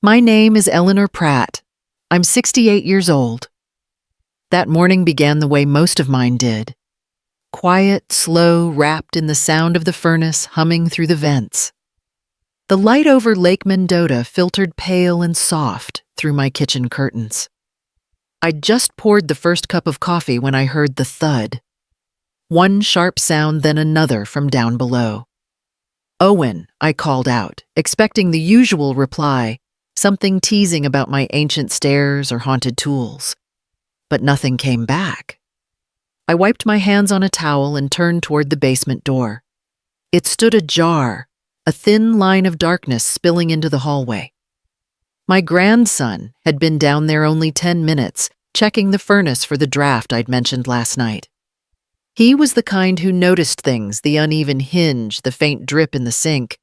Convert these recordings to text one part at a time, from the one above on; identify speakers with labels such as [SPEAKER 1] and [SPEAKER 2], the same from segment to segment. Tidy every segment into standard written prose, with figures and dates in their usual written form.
[SPEAKER 1] My name is Eleanor Pratt. I'm 68 years old. That morning began the way most of mine did. Quiet, slow, wrapped in the sound of the furnace humming through the vents. The light over Lake Mendota filtered pale and soft through my kitchen curtains. I'd just poured the first cup of coffee when I heard the thud. One sharp sound, then another from down below. "Owen," I called out, expecting the usual reply, something teasing about my ancient stairs or haunted tools. But nothing came back. I wiped my hands on a towel and turned toward the basement door. It stood ajar, a thin line of darkness spilling into the hallway. My grandson had been down there only 10 minutes, checking the furnace for the draft I'd mentioned last night. He was the kind who noticed things, the uneven hinge, the faint drip in the sink,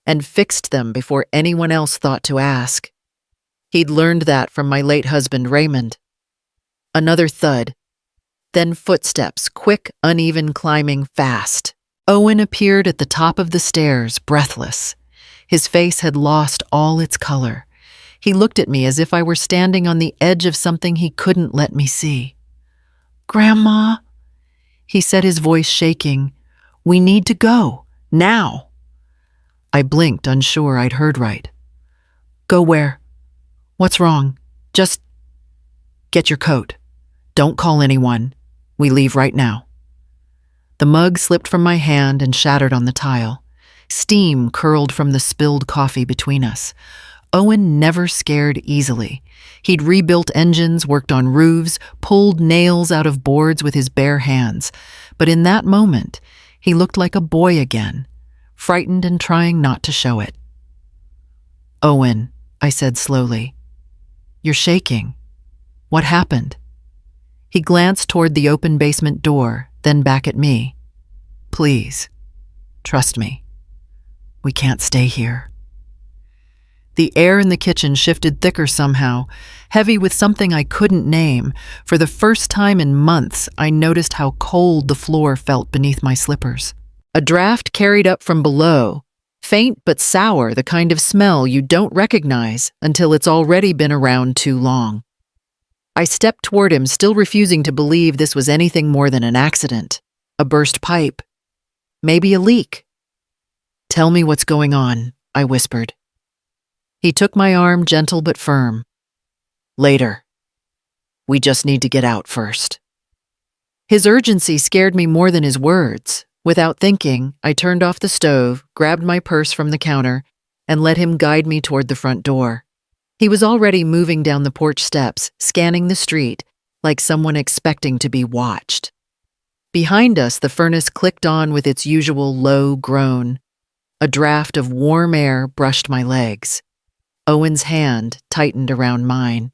[SPEAKER 1] and fixed them before anyone else thought to ask. He'd learned that from my late husband, Raymond. Another thud. Then footsteps, quick, uneven climbing, fast. Owen appeared at the top of the stairs, breathless. His face had lost all its color. He looked at me as if I were standing on the edge of something he couldn't let me see. "Grandma," he said, his voice shaking, "we need to go, now." I blinked, unsure I'd heard right. "Go where? What's wrong? Just get your coat. Don't call anyone. We leave right now." The mug slipped from my hand and shattered on the tile. Steam curled from the spilled coffee between us. Owen never scared easily. He'd rebuilt engines, worked on roofs, pulled nails out of boards with his bare hands. But in that moment, he looked like a boy again, frightened and trying not to show it. "Owen," I said slowly, "you're shaking. What happened?" He glanced toward the open basement door, then back at me. "Please, trust me. We can't stay here." The air in the kitchen shifted thicker somehow, heavy with something I couldn't name. For the first time in months, I noticed how cold the floor felt beneath my slippers. A draft carried up from below, faint but sour, the kind of smell you don't recognize until it's already been around too long. I stepped toward him, still refusing to believe this was anything more than an accident, a burst pipe, maybe a leak. "Tell me what's going on," I whispered. He took my arm, gentle but firm. "Later. We just need to get out first." His urgency scared me more than his words. Without thinking, I turned off the stove, grabbed my purse from the counter, and let him guide me toward the front door. He was already moving down the porch steps, scanning the street, like someone expecting to be watched. Behind us, the furnace clicked on with its usual low groan. A draft of warm air brushed my legs. Owen's hand tightened around mine.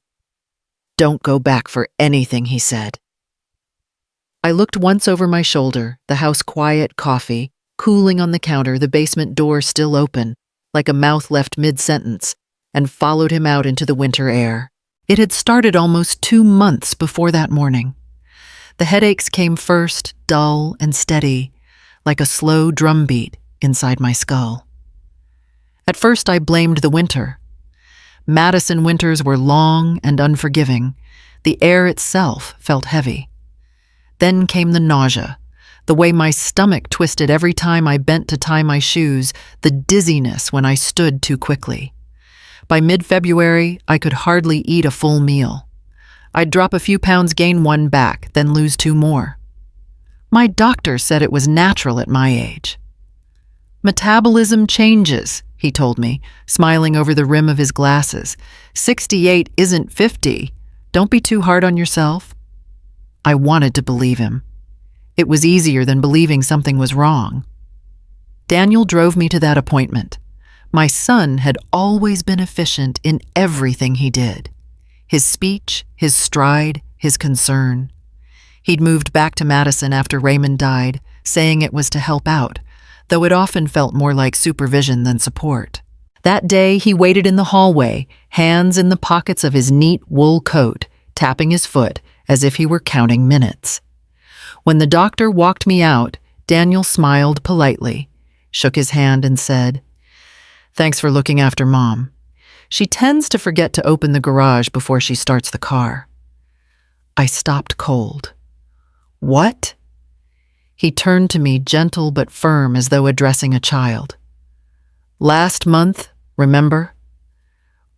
[SPEAKER 1] "Don't go back for anything," he said. I looked once over my shoulder, the house quiet, coffee, cooling on the counter, the basement door still open, like a mouth left mid-sentence, and followed him out into the winter air. It had started almost 2 months before that morning. The headaches came first, dull and steady, like a slow drumbeat inside my skull. At first I blamed the winter. Madison winters were long and unforgiving. The air itself felt heavy. Then came the nausea, the way my stomach twisted every time I bent to tie my shoes, the dizziness when I stood too quickly. By mid-February, I could hardly eat a full meal. I'd drop a few pounds, gain 1 back, then lose 2 more. My doctor said it was natural at my age. "Metabolism changes," he told me, smiling over the rim of his glasses. 68 isn't 50. Don't be too hard on yourself." I wanted to believe him. It was easier than believing something was wrong. Daniel drove me to that appointment. My son had always been efficient in everything he did. His speech, his stride, his concern. He'd moved back to Madison after Raymond died, saying it was to help out, though it often felt more like supervision than support. That day, he waited in the hallway, hands in the pockets of his neat wool coat, tapping his foot as if he were counting minutes. When the doctor walked me out, Daniel smiled politely, shook his hand and said, "Thanks for looking after Mom. She tends to forget to open the garage before she starts the car. I stopped cold. What? He turned to me, gentle but firm, as though addressing a child. Last month, remember?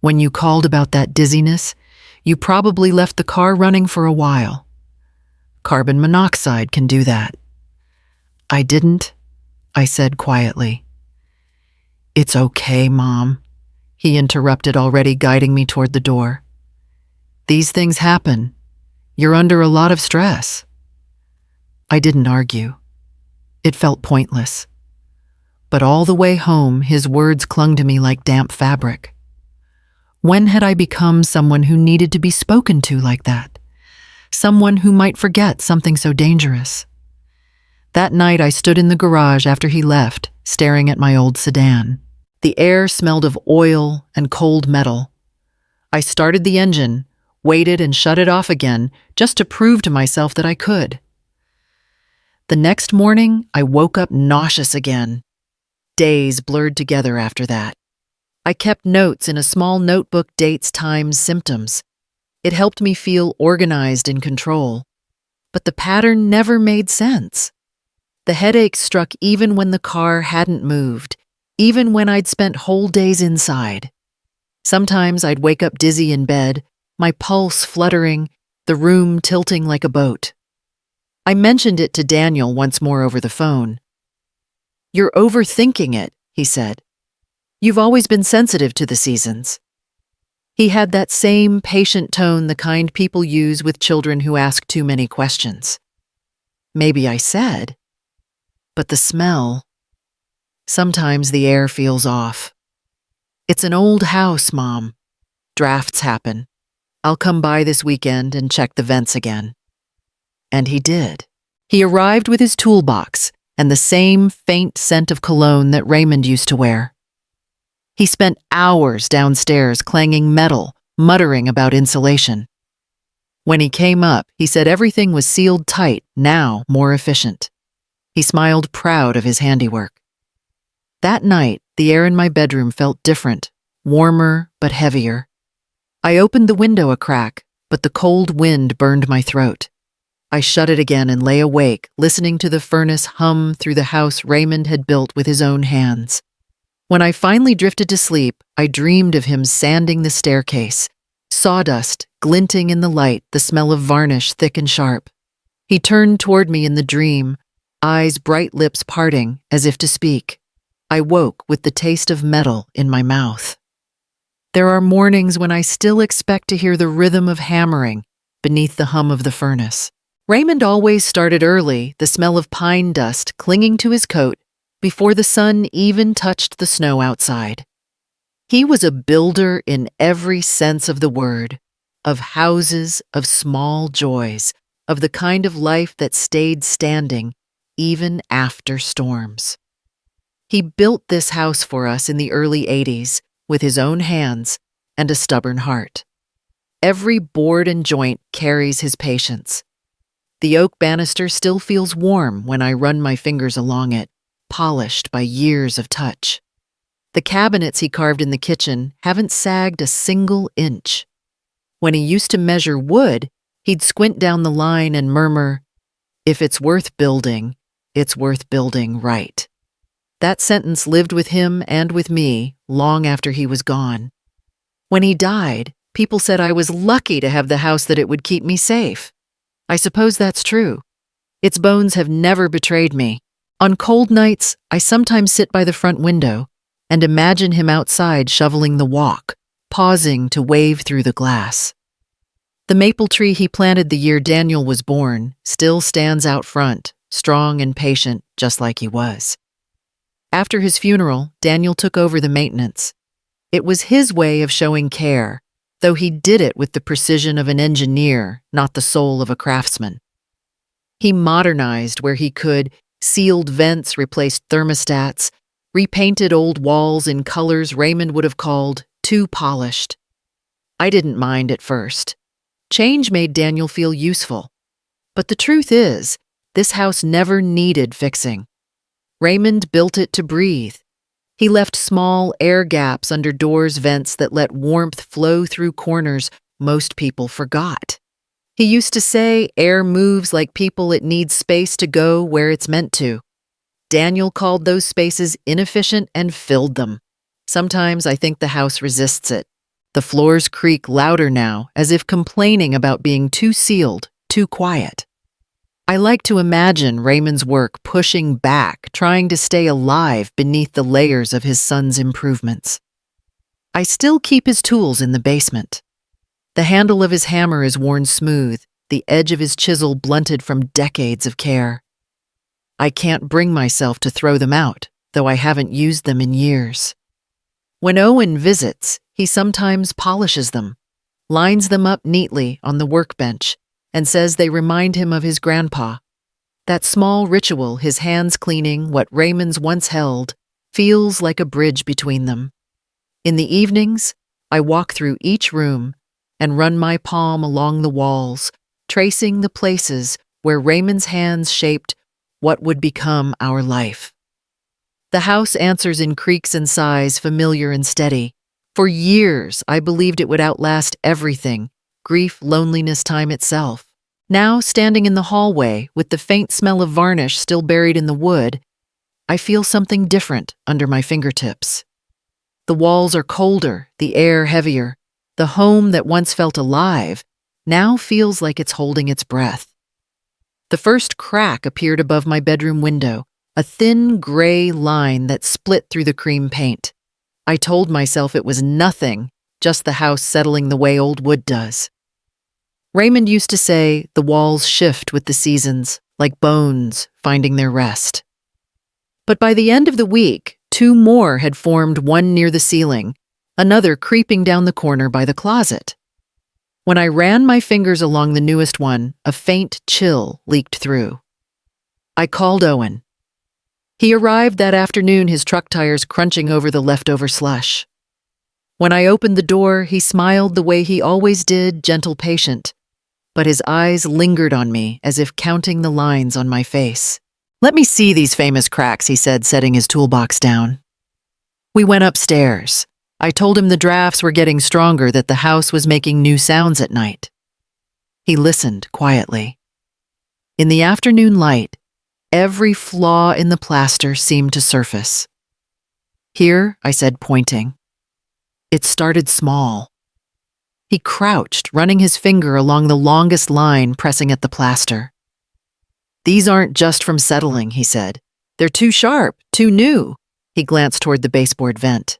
[SPEAKER 1] When you called about that dizziness, you probably left the car running for a while. Carbon monoxide can do that. I didn't, I said quietly. It's okay, Mom, he interrupted, already guiding me toward the door. These things happen. You're under a lot of stress. I didn't argue. It felt pointless. But all the way home, his words clung to me like damp fabric. When had I become someone who needed to be spoken to like that? Someone who might forget something so dangerous? That night I stood in the garage after he left, staring at my old sedan. The air smelled of oil and cold metal. I started the engine, waited and shut it off again, just to prove to myself that I could. The next morning, I woke up nauseous again. Days blurred together after that. I kept notes in a small notebook, dates, times, symptoms. It helped me feel organized in control. But the pattern never made sense. The headaches struck even when the car hadn't moved, even when I'd spent whole days inside. Sometimes I'd wake up dizzy in bed, my pulse fluttering, the room tilting like a boat. I mentioned it to Daniel once more over the phone. You're overthinking it, he said. You've always been sensitive to the seasons. He had that same patient tone, the kind people use with children who ask too many questions. Maybe I said, but the smell. Sometimes the air feels off. It's an old house, Mom. Drafts happen. I'll come by this weekend and check the vents again. And he did. He arrived with his toolbox and the same faint scent of cologne that Raymond used to wear. He spent hours downstairs clanging metal, muttering about insulation. When he came up, he said everything was sealed tight, now more efficient. He smiled, proud of his handiwork. That night, the air in my bedroom felt different, warmer but heavier. I opened the window a crack, but the cold wind burned my throat. I shut it again and lay awake, listening to the furnace hum through the house Raymond had built with his own hands. When I finally drifted to sleep, I dreamed of him sanding the staircase, sawdust glinting in the light, the smell of varnish thick and sharp. He turned toward me in the dream, eyes bright, lips parting as if to speak. I woke with the taste of metal in my mouth. There are mornings when I still expect to hear the rhythm of hammering beneath the hum of the furnace. Raymond always started early, the smell of pine dust clinging to his coat before the sun even touched the snow outside. He was a builder in every sense of the word, of houses, of small joys, of the kind of life that stayed standing even after storms. He built this house for us in the early 80s with his own hands and a stubborn heart. Every board and joint carries his patience. The oak banister still feels warm when I run my fingers along it, polished by years of touch. The cabinets he carved in the kitchen haven't sagged a single inch. When he used to measure wood, he'd squint down the line and murmur, "If it's worth building, it's worth building right." That sentence lived with him and with me long after he was gone. When he died, people said I was lucky to have the house, that it would keep me safe. I suppose that's true. Its bones have never betrayed me. On cold nights, I sometimes sit by the front window and imagine him outside shoveling the walk, pausing to wave through the glass. The maple tree he planted the year Daniel was born still stands out front, strong and patient, just like he was. After his funeral, Daniel took over the maintenance. It was his way of showing care, though he did it with the precision of an engineer, not the soul of a craftsman. He modernized where he could, sealed vents, replaced thermostats, repainted old walls in colors Raymond would have called too polished. I didn't mind at first. Change made Daniel feel useful. But the truth is, this house never needed fixing. Raymond built it to breathe. He left small air gaps under doors' vents that let warmth flow through corners most people forgot. He used to say air moves like people, it needs space to go where it's meant to. Daniel called those spaces inefficient and filled them. Sometimes I think the house resists it. The floors creak louder now, as if complaining about being too sealed, too quiet. I like to imagine Raymond's work pushing back, trying to stay alive beneath the layers of his son's improvements. I still keep his tools in the basement. The handle of his hammer is worn smooth, the edge of his chisel blunted from decades of care. I can't bring myself to throw them out, though I haven't used them in years. When Owen visits, he sometimes polishes them, lines them up neatly on the workbench, and says they remind him of his grandpa. That small ritual, his hands cleaning what Raymond's once held, feels like a bridge between them. In the evenings, I walk through each room and run my palm along the walls, tracing the places where Raymond's hands shaped what would become our life. The house answers in creaks and sighs, familiar and steady. For years, I believed it would outlast everything, grief, loneliness, time itself. Now, standing in the hallway, with the faint smell of varnish still buried in the wood, I feel something different under my fingertips. The walls are colder, the air heavier. The home that once felt alive now feels like it's holding its breath. The first crack appeared above my bedroom window, a thin gray line that split through the cream paint. I told myself it was nothing, just the house settling the way old wood does. Raymond used to say the walls shift with the seasons, like bones finding their rest. But by the end of the week, 2 more had formed, one near the ceiling, another creeping down the corner by the closet. When I ran my fingers along the newest one, a faint chill leaked through. I called Owen. He arrived that afternoon, his truck tires crunching over the leftover slush. When I opened the door, he smiled the way he always did, gentle, patient, but his eyes lingered on me as if counting the lines on my face. "Let me see these famous cracks," he said, setting his toolbox down. We went upstairs. I told him the drafts were getting stronger, that the house was making new sounds at night. He listened quietly. In the afternoon light, every flaw in the plaster seemed to surface. "Here," I said, pointing. It started small. He crouched, running his finger along the longest line, pressing at the plaster. "These aren't just from settling," he said. "They're too sharp, too new." He glanced toward the baseboard vent.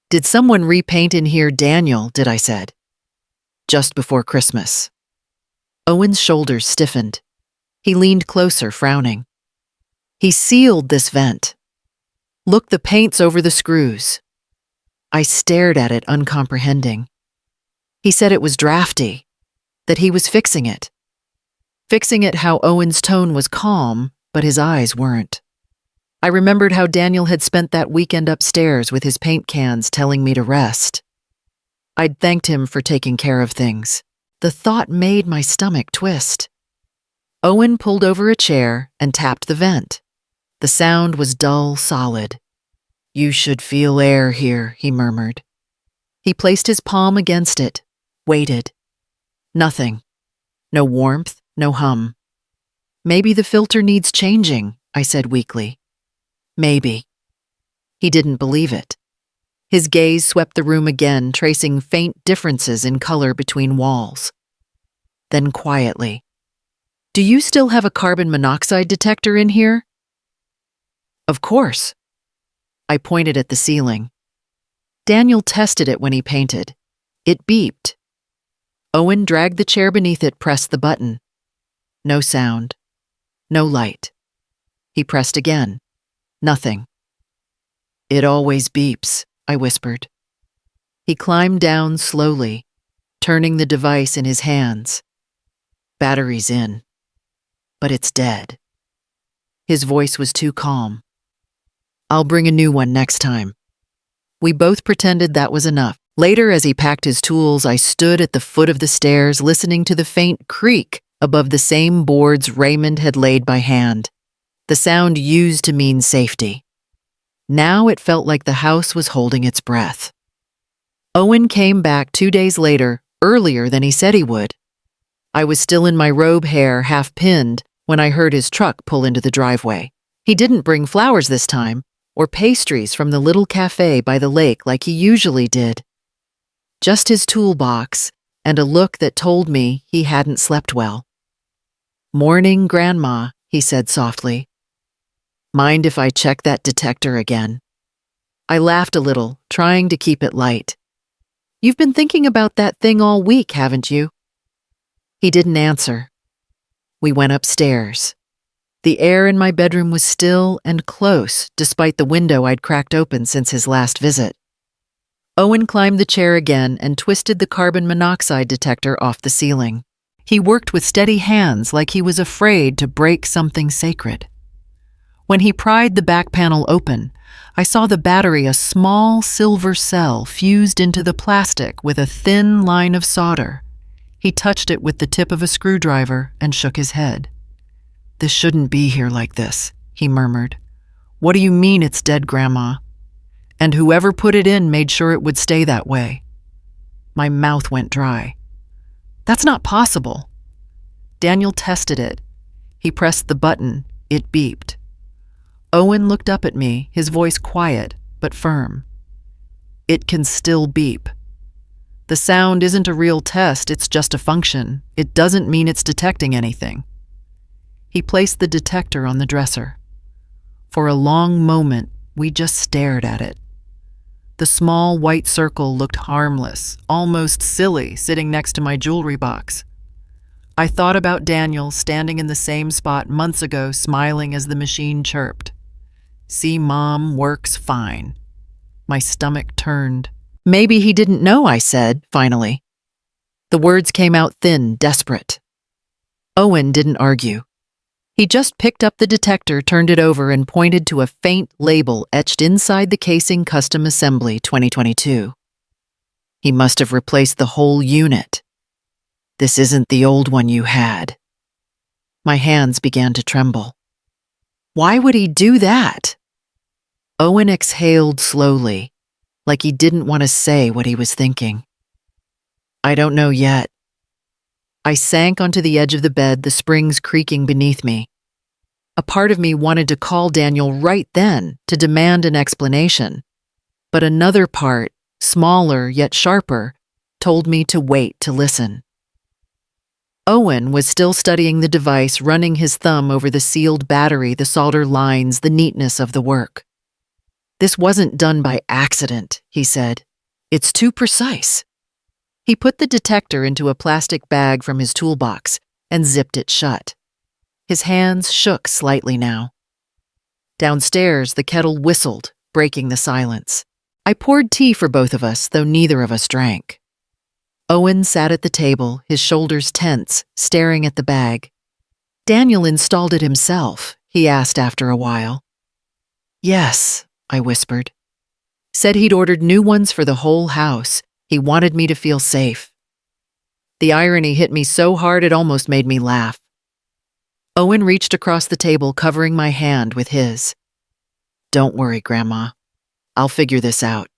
[SPEAKER 1] "Did someone repaint in here, Daniel?" did I said. "Just before Christmas." Owen's shoulders stiffened. He leaned closer, frowning. "He sealed this vent. Look, the paint's over the screws." I stared at it, uncomprehending. He said it was drafty, that he was fixing it. Fixing it how Owen's tone was calm, but his eyes weren't. I remembered how Daniel had spent that weekend upstairs with his paint cans, telling me to rest. I'd thanked him for taking care of things. The thought made my stomach twist. Owen pulled over a chair and tapped the vent. The sound was dull, solid. "You should feel air here," he murmured. He placed his palm against it, waited. Nothing. No warmth, no hum. "Maybe the filter needs changing," I said weakly. "Maybe." He didn't believe it. His gaze swept the room again, tracing faint differences in color between walls. Then quietly, "Do you still have a carbon monoxide detector in here?" "Of course." I pointed at the ceiling. Daniel tested it when he painted. It beeped. Owen dragged the chair beneath it, pressed the button. No sound. No light. He pressed again. Nothing. "It always beeps," I whispered. He climbed down slowly, turning the device in his hands. "Battery's in. But it's dead." His voice was too calm. "I'll bring a new one next time." We both pretended that was enough. Later, as he packed his tools, I stood at the foot of the stairs, listening to the faint creak above the same boards Raymond had laid by hand. The sound used to mean safety. Now it felt like the house was holding its breath. Owen came back 2 days later, earlier than he said he would. I was still in my robe hair, half pinned, when I heard his truck pull into the driveway. He didn't bring flowers this time, or pastries from the little cafe by the lake like he usually did. Just his toolbox and a look that told me he hadn't slept well. "Morning, Grandma," he said softly. "Mind if I check that detector again?" I laughed a little, trying to keep it light. "You've been thinking about that thing all week, haven't you?" He didn't answer. We went upstairs. The air in my bedroom was still and close, despite the window I'd cracked open since his last visit. Owen climbed the chair again and twisted the carbon monoxide detector off the ceiling. He worked with steady hands like he was afraid to break something sacred. When he pried the back panel open, I saw the battery, a small silver cell fused into the plastic with a thin line of solder. He touched it with the tip of a screwdriver and shook his head. "This shouldn't be here like this," he murmured. "What do you mean it's dead, Grandma?" "And whoever put it in made sure it would stay that way." My mouth went dry. "That's not possible." Daniel tested it. He pressed the button. It beeped. Owen looked up at me, his voice quiet but firm. "It can still beep. The sound isn't a real test, it's just a function. It doesn't mean it's detecting anything." He placed the detector on the dresser. For a long moment, we just stared at it. The small white circle looked harmless, almost silly, sitting next to my jewelry box. I thought about Daniel standing in the same spot months ago, smiling as the machine chirped. "See, Mom, works fine." My stomach turned. "Maybe he didn't know," I said, finally. The words came out thin, desperate. Owen didn't argue. He just picked up the detector, turned it over, and pointed to a faint label etched inside the casing, Custom Assembly 2022. "He must have replaced the whole unit. This isn't the old one you had." My hands began to tremble. "Why would he do that?" Owen exhaled slowly, like he didn't want to say what he was thinking. "I don't know yet." I sank onto the edge of the bed, the springs creaking beneath me. A part of me wanted to call Daniel right then to demand an explanation, but another part, smaller yet sharper, told me to wait to listen. Owen was still studying the device, running his thumb over the sealed battery, the solder lines, the neatness of the work. "This wasn't done by accident," he said. "It's too precise." He put the detector into a plastic bag from his toolbox and zipped it shut. His hands shook slightly now. Downstairs, the kettle whistled, breaking the silence. I poured tea for both of us, though neither of us drank. Owen sat at the table, his shoulders tense, staring at the bag. "Daniel installed it himself?" he asked after a while. "Yes," I whispered. "Said he'd ordered new ones for the whole house. He wanted me to feel safe." The irony hit me so hard it almost made me laugh. Owen reached across the table, covering my hand with his. "Don't worry, Grandma. I'll figure this out."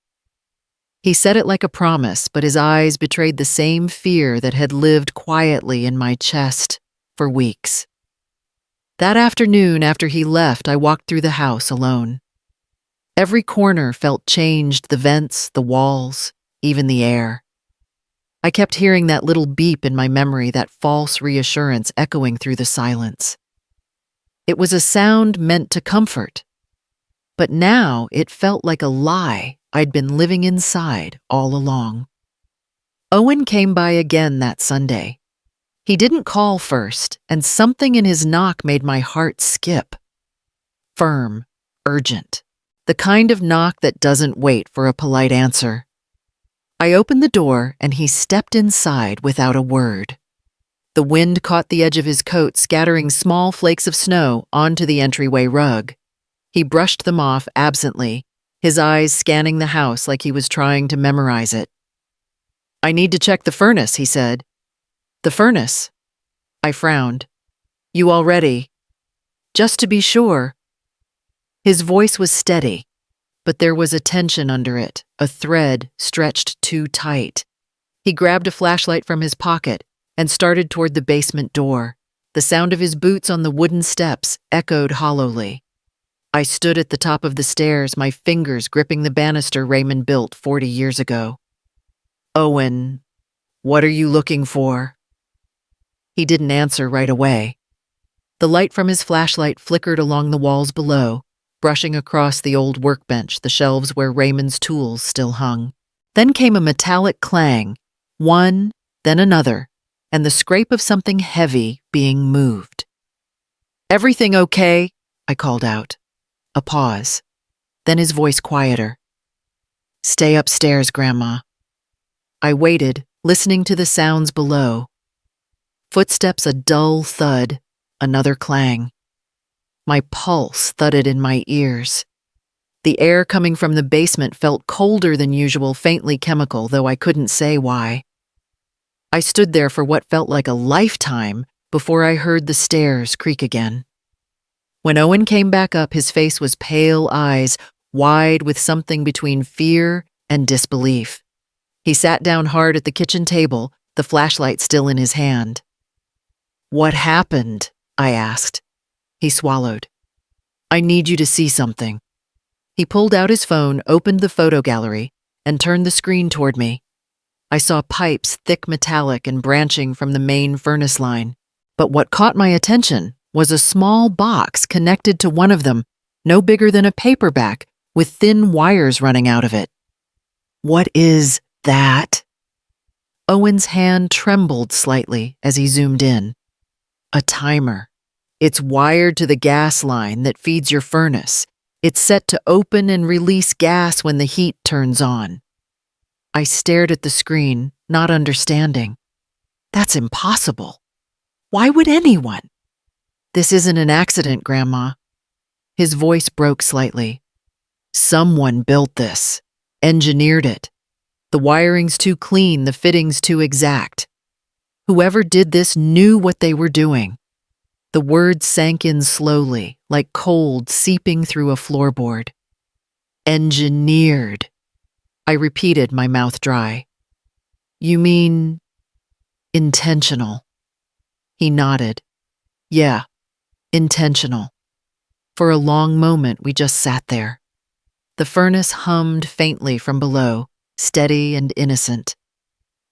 [SPEAKER 1] He said it like a promise, but his eyes betrayed the same fear that had lived quietly in my chest for weeks. That afternoon, after he left, I walked through the house alone. Every corner felt changed, the vents, the walls, even the air. I kept hearing that little beep in my memory, that false reassurance echoing through the silence. It was a sound meant to comfort, but now it felt like a lie I'd been living inside all along. Owen came by again that Sunday. He didn't call first, and something in his knock made my heart skip. Firm, urgent, the kind of knock that doesn't wait for a polite answer. I opened the door, and he stepped inside without a word. The wind caught the edge of his coat, scattering small flakes of snow onto the entryway rug. He brushed them off absently, his eyes scanning the house like he was trying to memorize it. "I need to check the furnace," he said. "The furnace?" I frowned. "You all ready?" "Just to be sure." His voice was steady, but there was a tension under it, a thread stretched too tight. He grabbed a flashlight from his pocket and started toward the basement door. The sound of his boots on the wooden steps echoed hollowly. I stood at the top of the stairs, my fingers gripping the banister Raymond built 40 years ago. "Owen, what are you looking for?" He didn't answer right away. The light from his flashlight flickered along the walls below, brushing across the old workbench, the shelves where Raymond's tools still hung. Then came a metallic clang, one, then another, and the scrape of something heavy being moved. "Everything okay?" I called out. A pause. Then his voice quieter. "Stay upstairs, Grandma." I waited, listening to the sounds below. Footsteps, a dull thud, another clang. My pulse thudded in my ears. The air coming from the basement felt colder than usual, faintly chemical, though I couldn't say why. I stood there for what felt like a lifetime before I heard the stairs creak again. When Owen came back up, his face was pale eyes, wide with something between fear and disbelief. He sat down hard at the kitchen table, the flashlight still in his hand. "What happened?" I asked. He swallowed. "I need you to see something." He pulled out his phone, opened the photo gallery, and turned the screen toward me. I saw pipes, thick metallic and branching from the main furnace line. But what caught my attention was a small box connected to one of them, no bigger than a paperback, with thin wires running out of it. "What is that?" Owen's hand trembled slightly as he zoomed in. "A timer. It's wired to the gas line that feeds your furnace. It's set to open and release gas when the heat turns on." I stared at the screen, not understanding. "That's impossible. Why would anyone?" "This isn't an accident, Grandma." His voice broke slightly. "Someone built this, engineered it. The wiring's too clean, the fittings too exact. Whoever did this knew what they were doing." The words sank in slowly, like cold seeping through a floorboard. "Engineered." I repeated, my mouth dry. "You mean intentional?" He nodded. "Yeah, intentional." For a long moment, we just sat there. The furnace hummed faintly from below, steady and innocent.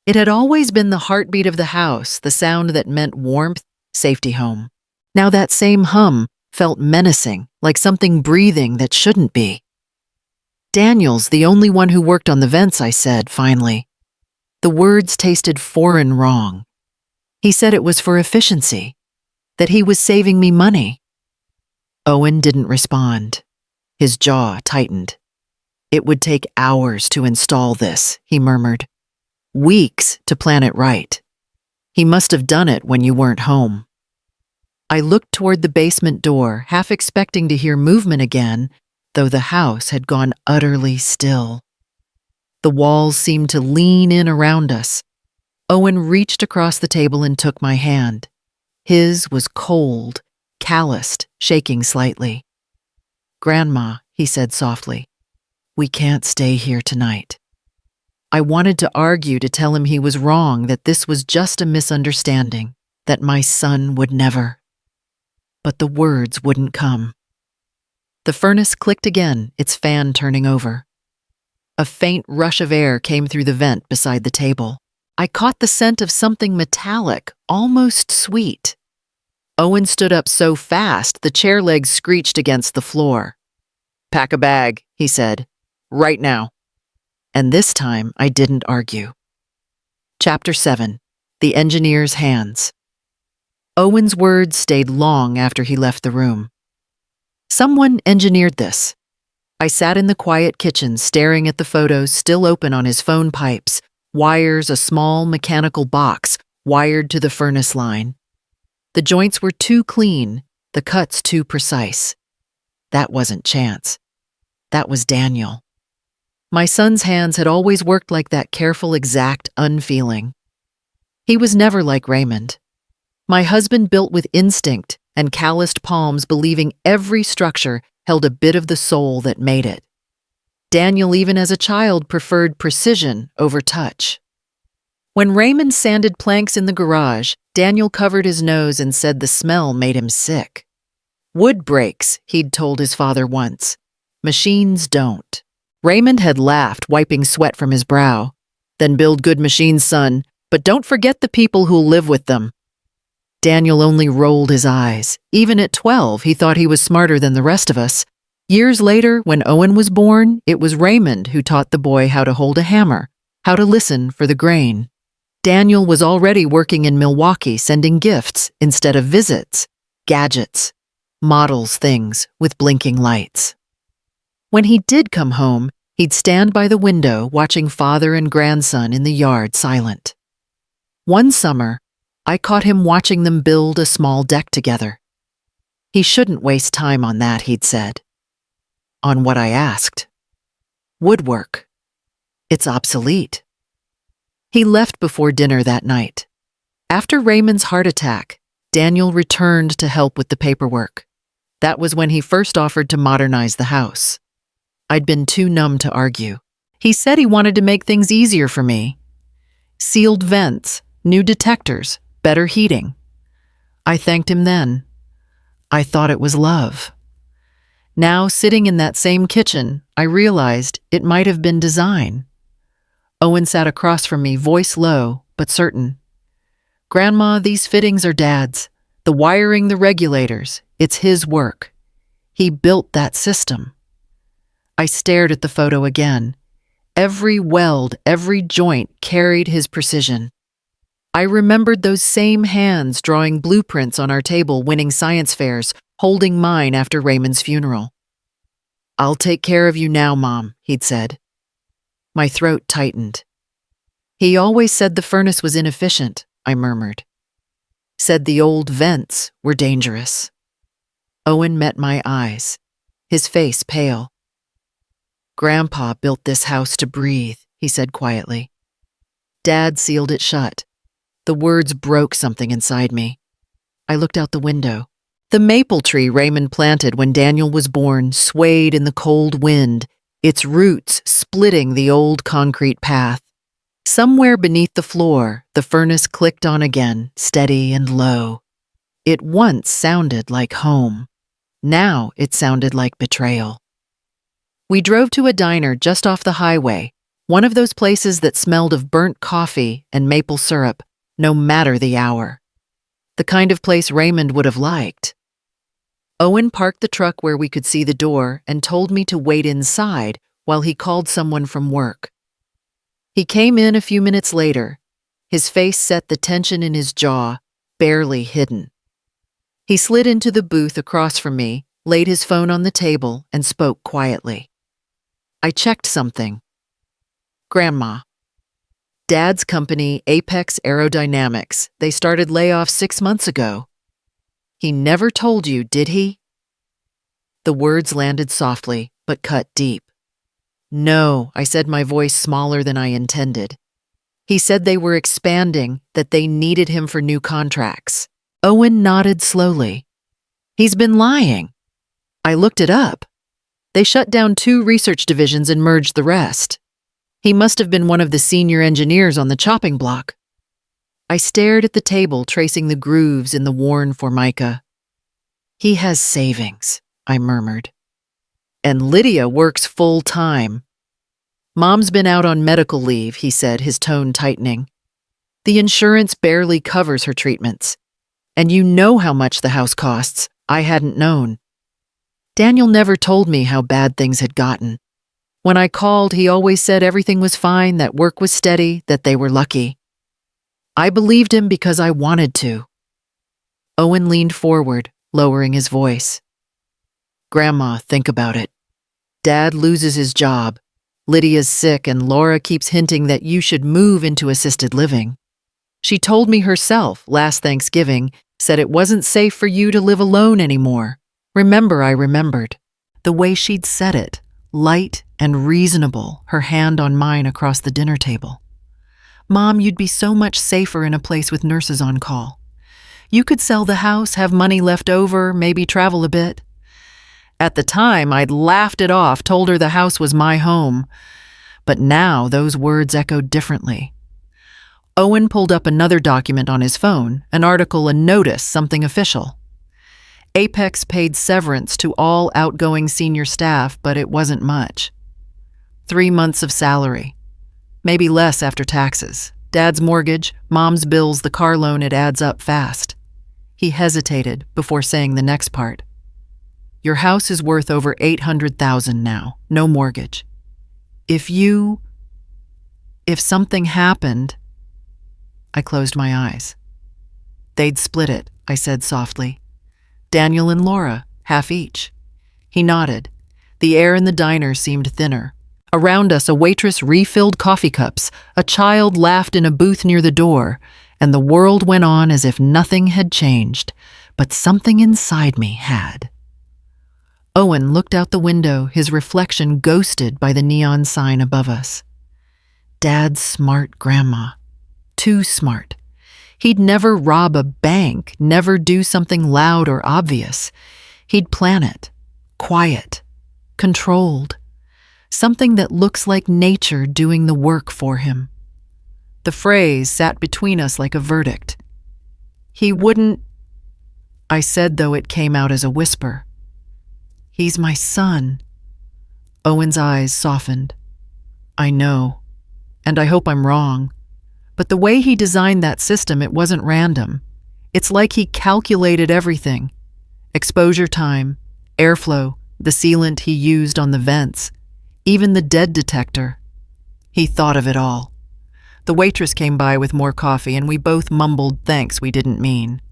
[SPEAKER 1] It had always been the heartbeat of the house, the sound that meant warmth, safety home. Now that same hum felt menacing, like something breathing that shouldn't be. "Daniel's the only one who worked on the vents," I said, finally. The words tasted foreign wrong. He said it was for efficiency, that he was saving me money. Owen didn't respond. His jaw tightened. "It would take hours to install this," he murmured. "Weeks to plan it right. He must have done it when you weren't home." I looked toward the basement door, half expecting to hear movement again, though the house had gone utterly still. The walls seemed to lean in around us. Owen reached across the table and took my hand. His was cold, calloused, shaking slightly. "Grandma," he said softly, "we can't stay here tonight." I wanted to argue, to tell him he was wrong, that this was just a misunderstanding, that my son would never. But the words wouldn't come. The furnace clicked again, its fan turning over. A faint rush of air came through the vent beside the table. I caught the scent of something metallic, almost sweet. Owen stood up so fast the chair legs screeched against the floor. "Pack a bag," he said. "Right now." And this time I didn't argue. Chapter 7. The Engineer's Hands. Owen's words stayed long after he left the room. Someone engineered this. I sat in the quiet kitchen staring at the photos still open on his phone pipes, wires, a small mechanical box wired to the furnace line. The joints were too clean, the cuts too precise. That wasn't chance. That was Daniel. My son's hands had always worked like that, careful, exact, unfeeling. He was never like Raymond. My husband built with instinct and calloused palms, believing every structure held a bit of the soul that made it. Daniel, even as a child, preferred precision over touch. When Raymond sanded planks in the garage, Daniel covered his nose and said the smell made him sick. Wood breaks, he'd told his father once. Machines don't. Raymond had laughed, wiping sweat from his brow. Then build good machines, son, but don't forget the people who'll live with them. Daniel only rolled his eyes. Even at 12, he thought he was smarter than the rest of us. Years later, when Owen was born, it was Raymond who taught the boy how to hold a hammer, how to listen for the grain. Daniel was already working in Milwaukee, sending gifts instead of visits, gadgets, models, things with blinking lights. When he did come home, he'd stand by the window watching father and grandson in the yard silent. One summer, I caught him watching them build a small deck together. He shouldn't waste time on that, he'd said. On what I asked. Woodwork. It's obsolete. He left before dinner that night. After Raymond's heart attack, Daniel returned to help with the paperwork. That was when he first offered to modernize the house. I'd been too numb to argue. He said he wanted to make things easier for me. Sealed vents, new detectors, better heating. I thanked him then. I thought it was love. Now, sitting in that same kitchen, I realized it might have been design. Owen sat across from me, voice low, but certain. Grandma, these fittings are Dad's. The wiring, the regulators, it's his work. He built that system. I stared at the photo again. Every weld, every joint carried his precision. I remembered those same hands drawing blueprints on our table, winning science fairs, holding mine after Raymond's funeral. I'll take care of you now, Mom, he'd said. My throat tightened. He always said the furnace was inefficient, I murmured. Said the old vents were dangerous. Owen met my eyes, his face pale. Grandpa built this house to breathe, he said quietly. Dad sealed it shut. The words broke something inside me. I looked out the window. The maple tree Raymond planted when Daniel was born swayed in the cold wind, its roots splitting the old concrete path. Somewhere beneath the floor, the furnace clicked on again, steady and low. It once sounded like home. Now it sounded like betrayal. We drove to a diner just off the highway, one of those places that smelled of burnt coffee and maple syrup, no matter the hour. The kind of place Raymond would have liked. Owen parked the truck where we could see the door and told me to wait inside while he called someone from work. He came in a few minutes later. His face set, the tension in his jaw barely hidden. He slid into the booth across from me, laid his phone on the table, and spoke quietly. I checked something. Grandma. Dad's company, Apex Aerodynamics, they started layoffs 6 months ago. He never told you, did he? The words landed softly, but cut deep. No, I said, my voice smaller than I intended. He said they were expanding, that they needed him for new contracts. Owen nodded slowly. He's been lying. I looked it up. They shut down 2 research divisions and merged the rest. He must have been one of the senior engineers on the chopping block. I stared at the table, tracing the grooves in the worn formica. He has savings, I murmured. And Lydia works full-time. Mom's been out on medical leave, he said, his tone tightening. The insurance barely covers her treatments. And you know how much the house costs. I hadn't known. Daniel never told me how bad things had gotten. When I called, he always said everything was fine, that work was steady, that they were lucky. I believed him because I wanted to. Owen leaned forward, lowering his voice. Grandma, think about it. Dad loses his job. Lydia's sick, and Laura keeps hinting that you should move into assisted living. She told me herself last Thanksgiving, said it wasn't safe for you to live alone anymore. Remember, I remembered. The way she'd said it, light and reasonable, her hand on mine across the dinner table. Mom, you'd be so much safer in a place with nurses on call. You could sell the house, have money left over, maybe travel a bit. At the time, I'd laughed it off, told her the house was my home. But now those words echoed differently. Owen pulled up another document on his phone, an article, a notice, something official. Apex paid severance to all outgoing senior staff, but it wasn't much. 3 months of salary. Maybe less after taxes. Dad's mortgage, Mom's bills, the car loan, it adds up fast. He hesitated before saying the next part. Your house is worth over $800,000 now, no mortgage. If something happened, I closed my eyes. They'd split it, I said softly. Daniel and Laura, half each. He nodded. The air in the diner seemed thinner. Around us, a waitress refilled coffee cups, a child laughed in a booth near the door, and the world went on as if nothing had changed, but something inside me had. Owen looked out the window, his reflection ghosted by the neon sign above us. Dad's smart grandma. Too smart. He'd never rob a bank, never do something loud or obvious. He'd plan it. Quiet. Controlled. Something that looks like nature doing the work for him. The phrase sat between us like a verdict. He wouldn't, I said, though it came out as a whisper. He's my son. Owen's eyes softened. I know, and I hope I'm wrong. But the way he designed that system, it wasn't random. It's like he calculated everything. Exposure time, airflow, the sealant he used on the vents, even the dead detector. He thought of it all. The waitress came by with more coffee, and we both mumbled thanks we didn't mean.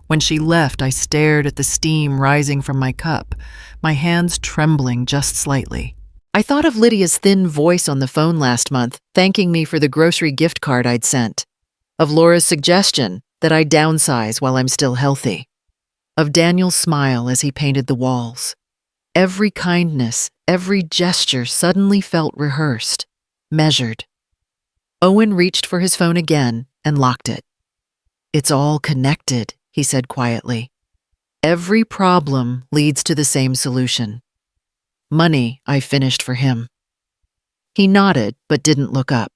[SPEAKER 1] When she left, I stared at the steam rising from my cup, my hands trembling just slightly. I thought of Lydia's thin voice on the phone last month, thanking me for the grocery gift card I'd sent. Of Laura's suggestion that I downsize while I'm still healthy. Of Daniel's smile as he painted the walls. Every kindness, every gesture suddenly felt rehearsed, measured. Owen reached for his phone again and locked it. It's all connected, he said quietly. Every problem leads to the same solution. Money, I finished for him. He nodded, but didn't look up.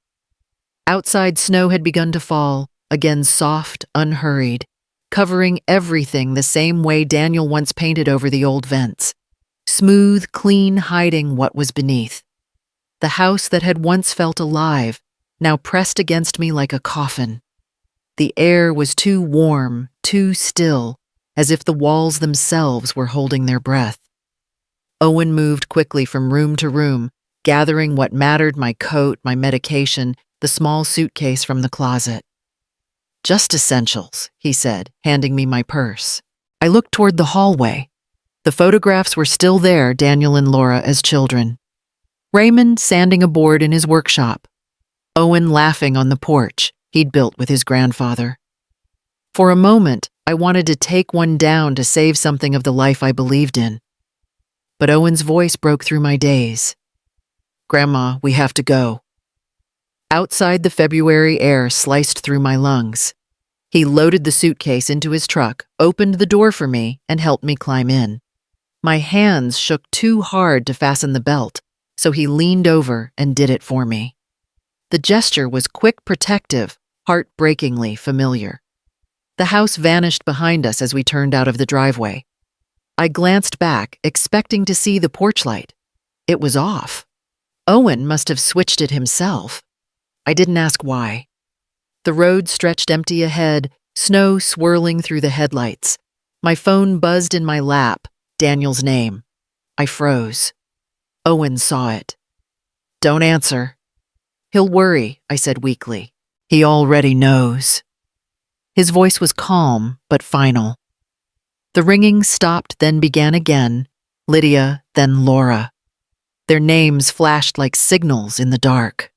[SPEAKER 1] Outside, snow had begun to fall, again soft, unhurried, covering everything the same way Daniel once painted over the old vents. Smooth, clean, hiding what was beneath. The house that had once felt alive, now pressed against me like a coffin. The air was too warm, too still, as if the walls themselves were holding their breath. Owen moved quickly from room to room, gathering what mattered, my coat, my medication, the small suitcase from the closet. Just essentials, he said, handing me my purse. I looked toward the hallway. The photographs were still there, Daniel and Laura as children. Raymond sanding a board in his workshop. Owen laughing on the porch he'd built with his grandfather. For a moment, I wanted to take one down to save something of the life I believed in. But Owen's voice broke through my daze. Grandma, we have to go. Outside, the February air sliced through my lungs. He loaded the suitcase into his truck, opened the door for me, and helped me climb in. My hands shook too hard to fasten the belt, so he leaned over and did it for me. The gesture was quick, protective, heartbreakingly familiar. The house vanished behind us as we turned out of the driveway. I glanced back, expecting to see the porch light. It was off. Owen must have switched it himself. I didn't ask why. The road stretched empty ahead, snow swirling through the headlights. My phone buzzed in my lap, Daniel's name. I froze. Owen saw it. Don't answer. He'll worry, I said weakly. He already knows. His voice was calm, but final. The ringing stopped, then began again. Lydia, then Laura. Their names flashed like signals in the dark.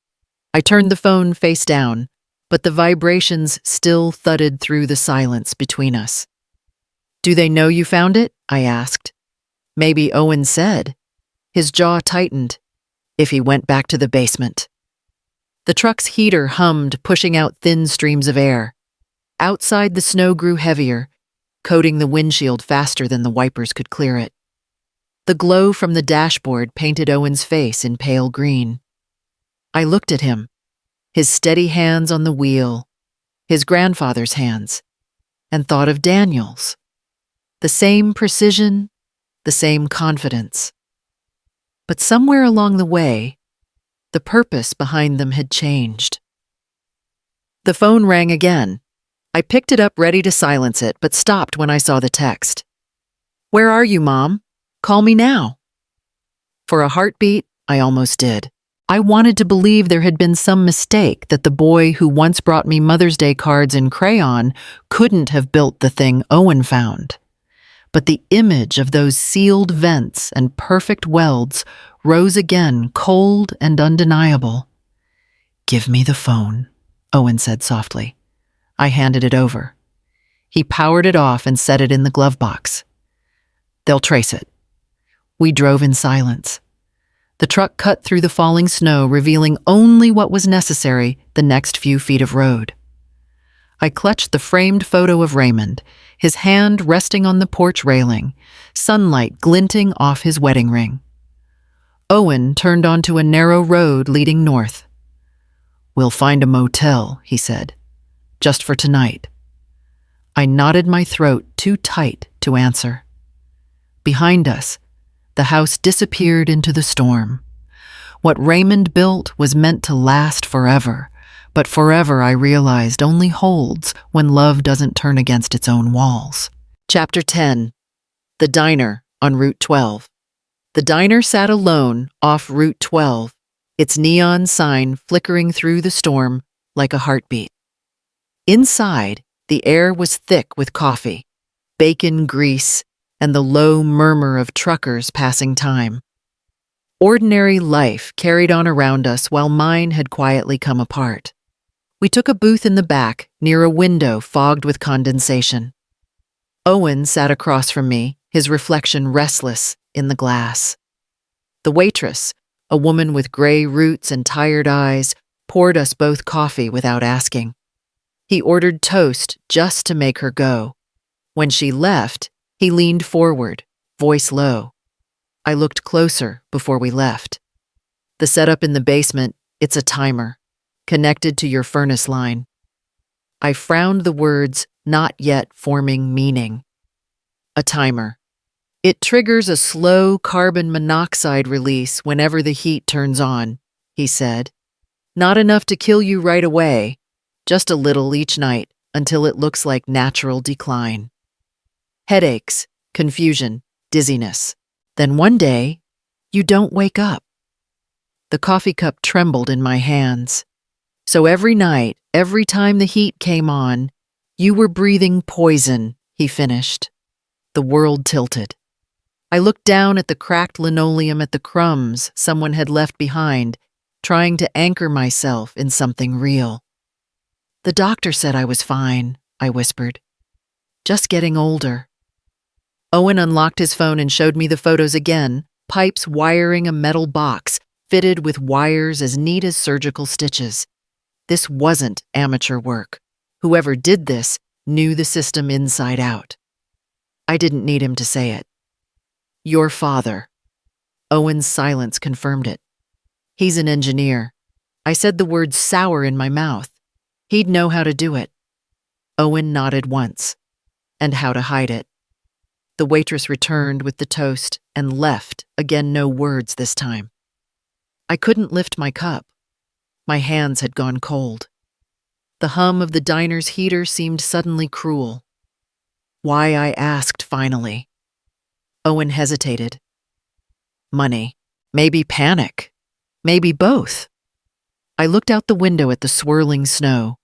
[SPEAKER 1] I turned the phone face down, but the vibrations still thudded through the silence between us. Do they know you found it? I asked. Maybe Owen said. His jaw tightened. If he went back to the basement. The truck's heater hummed, pushing out thin streams of air. Outside, the snow grew heavier, coating the windshield faster than the wipers could clear it. The glow from the dashboard painted Owen's face in pale green. I looked at him, his steady hands on the wheel, his grandfather's hands, and thought of Daniel's. The same precision, the same confidence. But somewhere along the way, the purpose behind them had changed. The phone rang again. I picked it up ready to silence it, but stopped when I saw the text. "Where are you, Mom? Call me now." For a heartbeat, I almost did. I wanted to believe there had been some mistake, that the boy who once brought me Mother's Day cards in crayon couldn't have built the thing Owen found. But the image of those sealed vents and perfect welds rose again, cold and undeniable. "Give me the phone," Owen said softly. I handed it over. He powered it off and set it in the glove box. "They'll trace it." We drove in silence. The truck cut through the falling snow, revealing only what was necessary, the next few feet of road. I clutched the framed photo of Raymond, his hand resting on the porch railing, sunlight glinting off his wedding ring. Owen turned onto a narrow road leading north. "We'll find a motel," he said, "just for tonight." I knotted my throat too tight to answer. Behind us, the house disappeared into the storm. What Raymond built was meant to last forever, but forever, I realized, only holds when love doesn't turn against its own walls. Chapter 10. The Diner on Route 12. The diner sat alone off Route 12, its neon sign flickering through the storm like a heartbeat. Inside, the air was thick with coffee, bacon grease, and the low murmur of truckers passing time. Ordinary life carried on around us while mine had quietly come apart. We took a booth in the back, near a window fogged with condensation. Owen sat across from me, his reflection restless in the glass. The waitress, a woman with gray roots and tired eyes, poured us both coffee without asking. He ordered toast just to make her go. When she left, he leaned forward, voice low. I looked closer before we left. The setup in the basement, it's a timer, connected to your furnace line. I frowned the words, not yet forming meaning. A timer. It triggers a slow carbon monoxide release whenever the heat turns on, he said. Not enough to kill you right away, just a little each night until it looks like natural decline. Headaches, confusion, dizziness. Then one day, you don't wake up. The coffee cup trembled in my hands. So every night, every time the heat came on, you were breathing poison, he finished. The world tilted. I looked down at the cracked linoleum at the crumbs someone had left behind, trying to anchor myself in something real. The doctor said I was fine, I whispered. Just getting older. Owen unlocked his phone and showed me the photos again, pipes wiring a metal box, fitted with wires as neat as surgical stitches. This wasn't amateur work. Whoever did this knew the system inside out. I didn't need him to say it. Your father. Owen's silence confirmed it. He's an engineer. I said the word sour in my mouth. He'd know how to do it. Owen nodded once. And how to hide it. The waitress returned with the toast and left, again no words this time. I couldn't lift my cup. My hands had gone cold. The hum of the diner's heater seemed suddenly cruel. Why, I asked finally. Owen hesitated. Money. Maybe panic. Maybe both. I looked out the window at the swirling snow.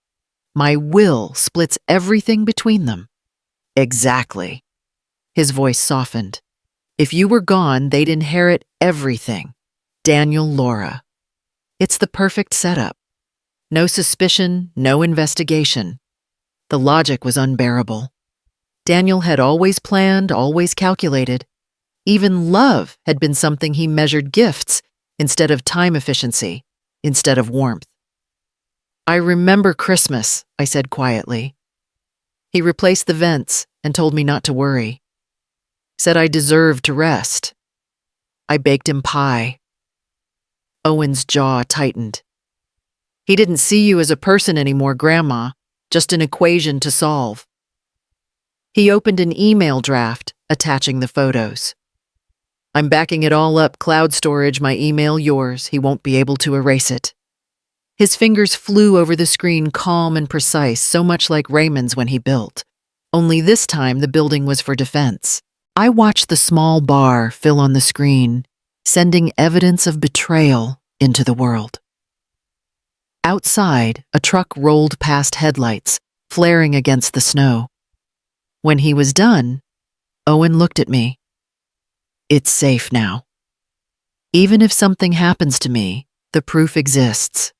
[SPEAKER 1] My will splits everything between them. Exactly. His voice softened. If you were gone, they'd inherit everything. Daniel, Laura. It's the perfect setup. No suspicion, no investigation. The logic was unbearable. Daniel had always planned, always calculated. Even love had been something he measured gifts instead of time efficiency, instead of warmth. I remember Christmas, I said quietly. He replaced the vents and told me not to worry. Said I deserved to rest. I baked him pie. Owen's jaw tightened. He didn't see you as a person anymore, Grandma, just an equation to solve. He opened an email draft, attaching the photos. I'm backing it all up, cloud storage, my email, yours. He won't be able to erase it. His fingers flew over the screen, calm and precise, so much like Raymond's when he built. Only this time the building was for defense. I watched the small bar fill on the screen, sending evidence of betrayal into the world. Outside, a truck rolled past headlights, flaring against the snow. When he was done, Owen looked at me. It's safe now. Even if something happens to me, the proof exists.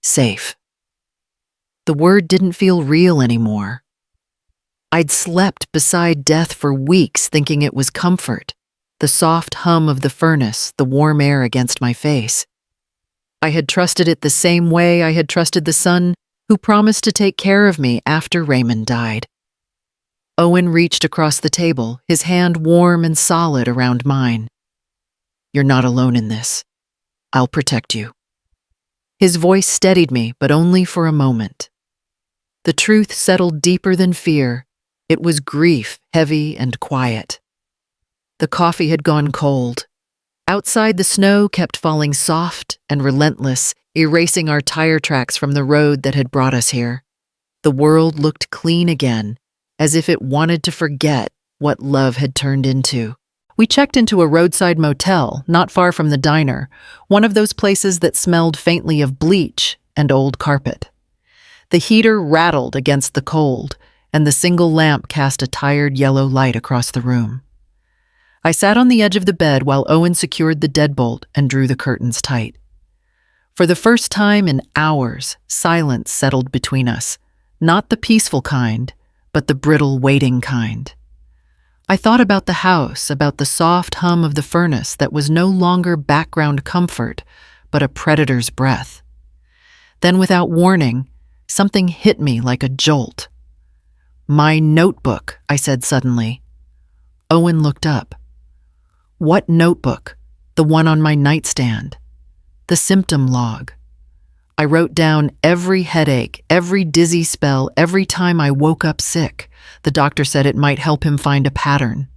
[SPEAKER 1] Safe. The word didn't feel real anymore. I'd slept beside death for weeks thinking it was comfort, the soft hum of the furnace, the warm air against my face. I had trusted it the same way I had trusted the son who promised to take care of me after Raymond died. Owen reached across the table, his hand warm and solid around mine. You're not alone in this. I'll protect you. His voice steadied me, but only for a moment. The truth settled deeper than fear. It was grief, heavy and quiet. The coffee had gone cold. Outside, the snow kept falling soft and relentless, erasing our tire tracks from the road that had brought us here. The world looked clean again, as if it wanted to forget what love had turned into. We checked into a roadside motel not far from the diner, one of those places that smelled faintly of bleach and old carpet. The heater rattled against the cold, and the single lamp cast a tired yellow light across the room. I sat on the edge of the bed while Owen secured the deadbolt and drew the curtains tight. For the first time in hours, silence settled between us, not the peaceful kind, but the brittle, waiting kind. I thought about the house, about the soft hum of the furnace that was no longer background comfort, but a predator's breath. Then, without warning, something hit me like a jolt. My notebook, I said suddenly. Owen looked up. What notebook? The one on my nightstand. The symptom log. I wrote down every headache, every dizzy spell, every time I woke up sick. The doctor said it might help him find a pattern.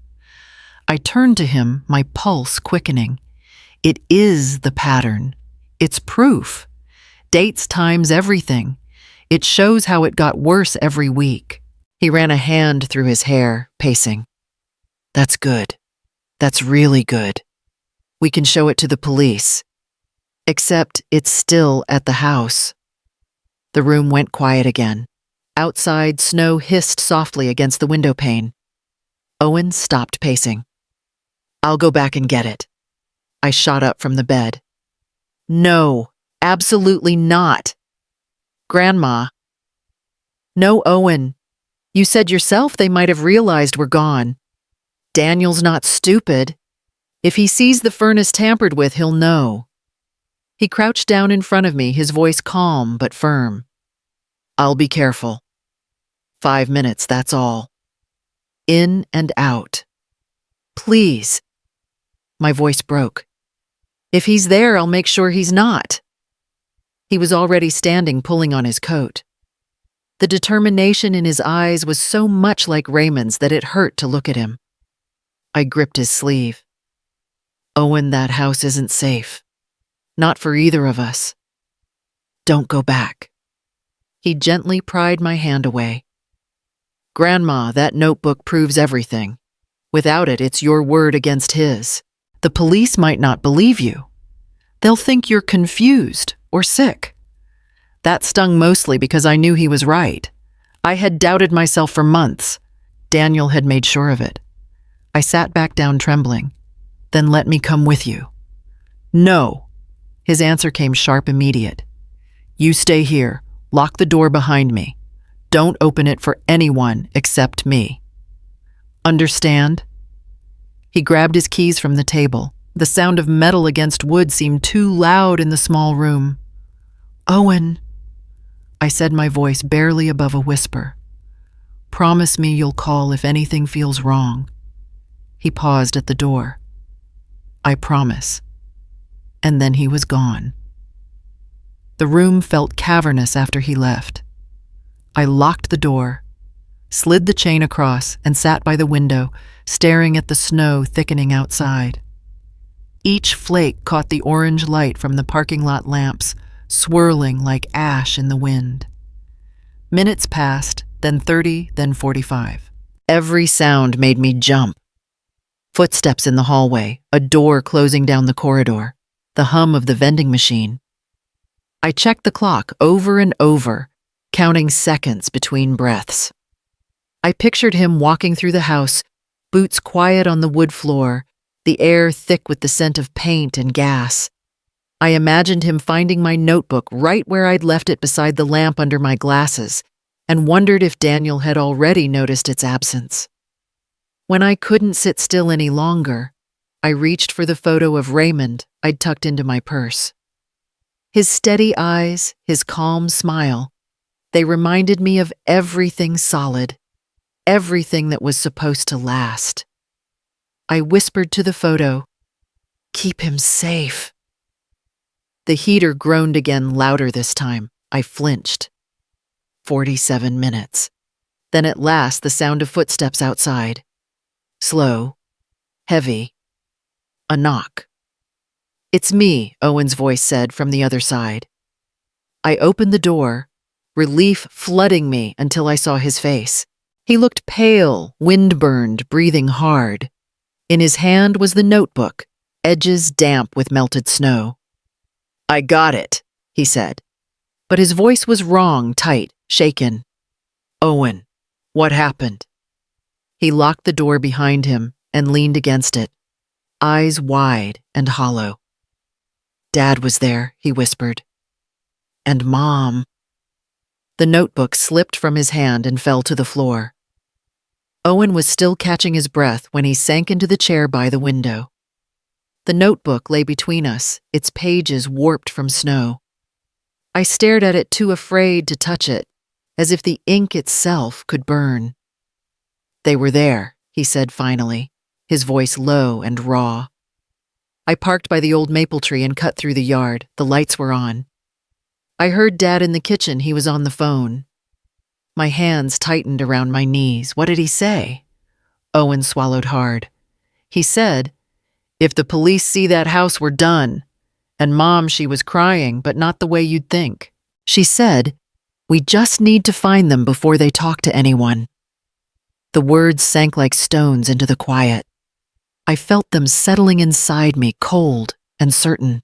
[SPEAKER 1] I turned to him, my pulse quickening. It is the pattern. It's proof. Dates times everything. It shows how it got worse every week. He ran a hand through his hair, pacing. That's good. That's really good. We can show it to the police. Except it's still at the house. The room went quiet again. Outside, snow hissed softly against the window pane. Owen stopped pacing. I'll go back and get it. I shot up from the bed. No, absolutely not. Grandma. No, Owen. You said yourself they might have realized we're gone. Daniel's not stupid. If he sees the furnace tampered with, he'll know. He crouched down in front of me, his voice calm but firm. I'll be careful. 5 minutes, that's all. In and out. Please. My voice broke. If he's there, I'll make sure he's not. He was already standing, pulling on his coat. The determination in his eyes was so much like Raymond's that it hurt to look at him. I gripped his sleeve. Owen, that house isn't safe. Not for either of us. Don't go back. He gently pried my hand away. Grandma, that notebook proves everything. Without it, it's your word against his. The police might not believe you. They'll think you're confused or sick. That stung mostly because I knew he was right. I had doubted myself for months. Daniel had made sure of it. I sat back down trembling. Then let me come with you. No. His answer came sharp, immediate. You stay here. Lock the door behind me. Don't open it for anyone except me. Understand? He grabbed his keys from the table. The sound of metal against wood seemed too loud in the small room. Owen, I said, my voice barely above a whisper. Promise me you'll call if anything feels wrong. He paused at the door. I promise." And then he was gone. The room felt cavernous after he left. I locked the door, slid the chain across, and sat by the window, staring at the snow thickening outside. Each flake caught the orange light from the parking lot lamps, swirling like ash in the wind. Minutes passed, then 30, then 45. Every sound made me jump. Footsteps in the hallway, a door closing down the corridor, the hum of the vending machine. I checked the clock over and over, counting seconds between breaths. I pictured him walking through the house, boots quiet on the wood floor, the air thick with the scent of paint and gas. I imagined him finding my notebook right where I'd left it beside the lamp under my glasses, and wondered if Daniel had already noticed its absence. When I couldn't sit still any longer, I reached for the photo of Raymond I'd tucked into my purse. His steady eyes, his calm smile, they reminded me of everything solid, everything that was supposed to last. I whispered to the photo, "Keep him safe." The heater groaned again, louder this time. I flinched. 47 minutes. Then at last the sound of footsteps outside. Slow, heavy, a knock. "It's me," Owen's voice said from the other side. I opened the door, relief flooding me until I saw his face. He looked pale, wind-burned, breathing hard. In his hand was the notebook, edges damp with melted snow. "I got it," he said. But his voice was wrong, tight, shaken. "Owen, what happened?" He locked the door behind him and leaned against it, eyes wide and hollow. "Dad was there," he whispered. "And Mom." The notebook slipped from his hand and fell to the floor. Owen was still catching his breath when he sank into the chair by the window. The notebook lay between us, its pages warped from snow. I stared at it too afraid to touch it, as if the ink itself could burn. "They were there," he said finally, his voice low and raw. I parked by the old maple tree and cut through the yard. The lights were on. I heard Dad in the kitchen. He was on the phone. My hands tightened around my knees. What did he say? Owen swallowed hard. He said, "If the police see that house, we're done. And Mom, she was crying, but not the way you'd think. She said, 'We just need to find them before they talk to anyone.'" The words sank like stones into the quiet. I felt them settling inside me, cold and certain.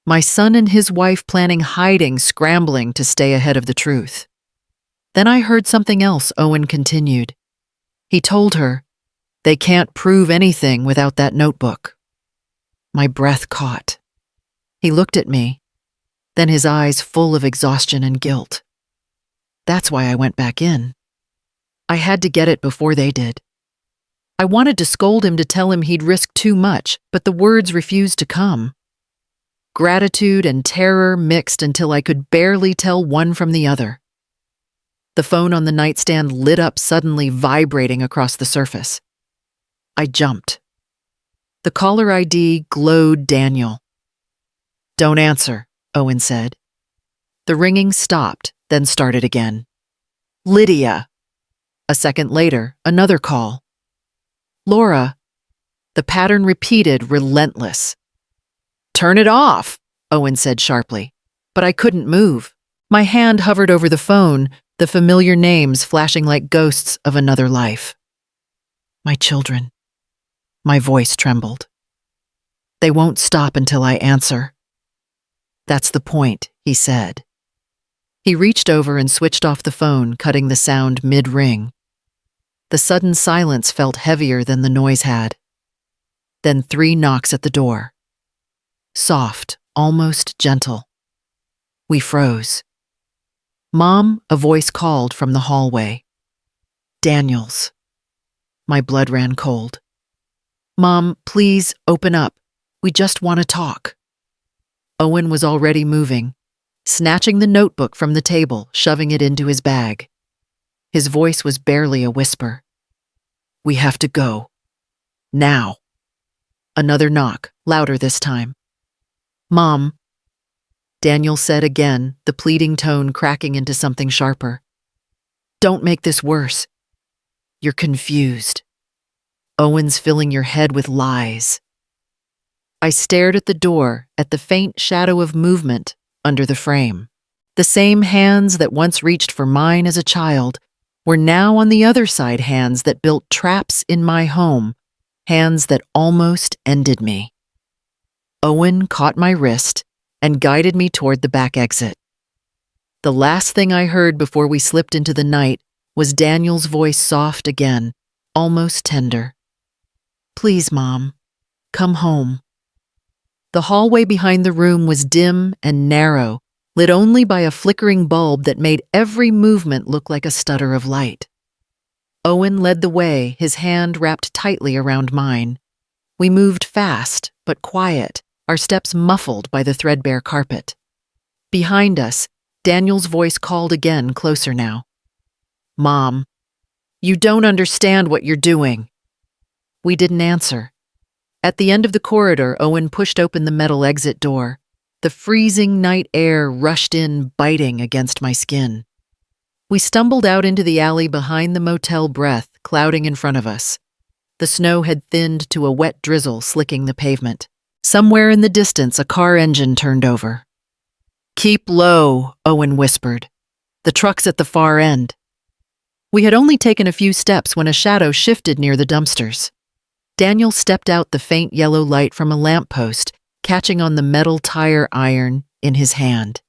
[SPEAKER 1] My son and his wife planning hiding, scrambling to stay ahead of the truth. Then I heard something else. Owen continued. He told her, "They can't prove anything without that notebook." My breath caught. He looked at me, then his eyes full of exhaustion and guilt. That's why I went back in. I had to get it before they did. I wanted to scold him, to tell him he'd risked too much, but the words refused to come. Gratitude and terror mixed until I could barely tell one from the other. The phone on the nightstand lit up suddenly, vibrating across the surface. I jumped. The caller ID glowed Daniel. "Don't answer," Owen said. The ringing stopped, then started again. "Lydia." A second later, another call. "Laura." The pattern repeated, relentless. "Turn it off," Owen said sharply. But I couldn't move. My hand hovered over the phone, the familiar names flashing like ghosts of another life. My children. My voice trembled. "They won't stop until I answer." "That's the point," he said. He reached over and switched off the phone, cutting the sound mid-ring. The sudden silence felt heavier than the noise had. Then 3 knocks at the door. Soft, almost gentle. We froze. "Mom," a voice called from the hallway. "Daniels." My blood ran cold. "Mom, please open up. We just want to talk." Owen was already moving, snatching the notebook from the table, shoving it into his bag. His voice was barely a whisper. "We have to go. Now." Another knock, louder this time. "Mom," Daniel said again, the pleading tone cracking into something sharper. "Don't make this worse. You're confused. Owen's filling your head with lies." I stared at the door, at the faint shadow of movement under the frame. The same hands that once reached for mine as a child were now on the other side hands that built traps in my home, hands that almost ended me. Owen caught my wrist and guided me toward the back exit. The last thing I heard before we slipped into the night was Daniel's voice, soft again, almost tender. "Please, Mom, come home." The hallway behind the room was dim and narrow, lit only by a flickering bulb that made every movement look like a stutter of light. Owen led the way, his hand wrapped tightly around mine. We moved fast, but quiet, our steps muffled by the threadbare carpet. Behind us, Daniel's voice called again, closer now. "Mom, you don't understand what you're doing." We didn't answer. At the end of the corridor, Owen pushed open the metal exit door. The freezing night air rushed in, biting against my skin. We stumbled out into the alley behind the motel, breath clouding in front of us. The snow had thinned to a wet drizzle slicking the pavement. Somewhere in the distance, a car engine turned over. "Keep low," Owen whispered. "The truck's at the far end." We had only taken a few steps when a shadow shifted near the dumpsters. Daniel stepped out the faint yellow light from a lamppost, catching on the metal tire iron in his hand.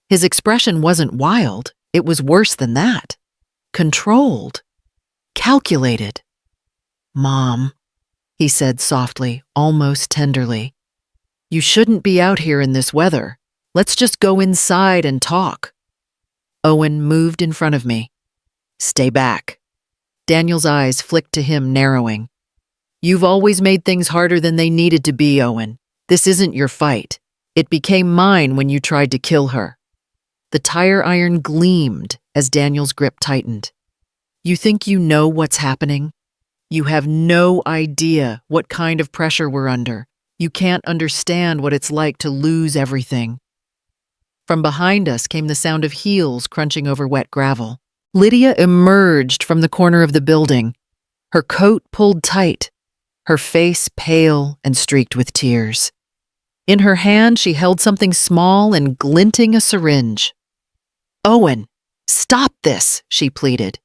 [SPEAKER 1] His expression wasn't wild, it was worse than that. Controlled. Calculated. "Mom," he said softly, almost tenderly. "You shouldn't be out here in this weather. Let's just go inside and talk." Owen moved in front of me. "Stay back." Daniel's eyes flicked to him, narrowing. "You've always made things harder than they needed to be, Owen. This isn't your fight. It became mine when you tried to kill her." The tire iron gleamed as Daniel's grip tightened. "You think you know what's happening? You have no idea what kind of pressure we're under. You can't understand what it's like to lose everything." From behind us came the sound of heels crunching over wet gravel. Lydia emerged from the corner of the building, her coat pulled tight, her face pale and streaked with tears. In her hand, she held something small and glinting, a syringe. "Owen, stop this," she pleaded.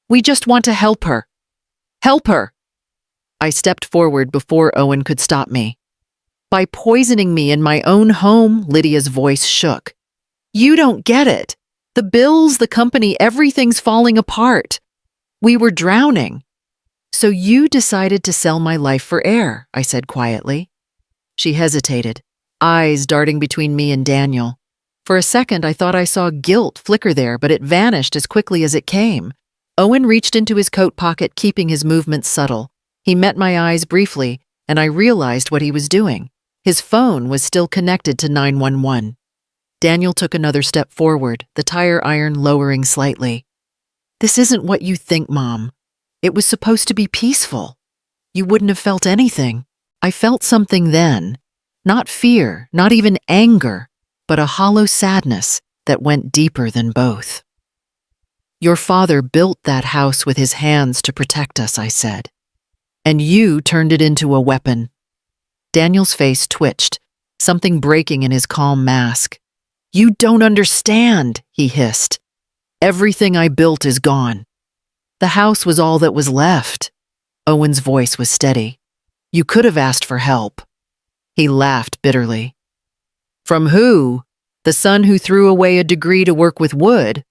[SPEAKER 1] "We just want to help her. Help her." I stepped forward before Owen could stop me. "By poisoning me in my own home," Lydia's voice shook. "You don't get it. The bills, the company, everything's falling apart. We were drowning. So you decided to sell my life for air," I said quietly. She hesitated, eyes darting between me and Daniel. For a second, I thought I saw guilt flicker there, but it vanished as quickly as it came. Owen reached into his coat pocket, keeping his movements subtle. He met my eyes briefly, and I realized what he was doing. His phone was still connected to 911. Daniel took another step forward, the tire iron lowering slightly. "This isn't what you think, Mom. It was supposed to be peaceful. You wouldn't have felt anything." I felt something then. Not fear, not even anger, but a hollow sadness that went deeper than both. "Your father built that house with his hands to protect us," I said. "And you turned it into a weapon." Daniel's face twitched, something breaking in his calm mask. "You don't understand," he hissed. "Everything I built is gone. The house was all that was left." Owen's voice was steady. "You could have asked for help." He laughed bitterly. "From who? The son who threw away a degree to work with wood?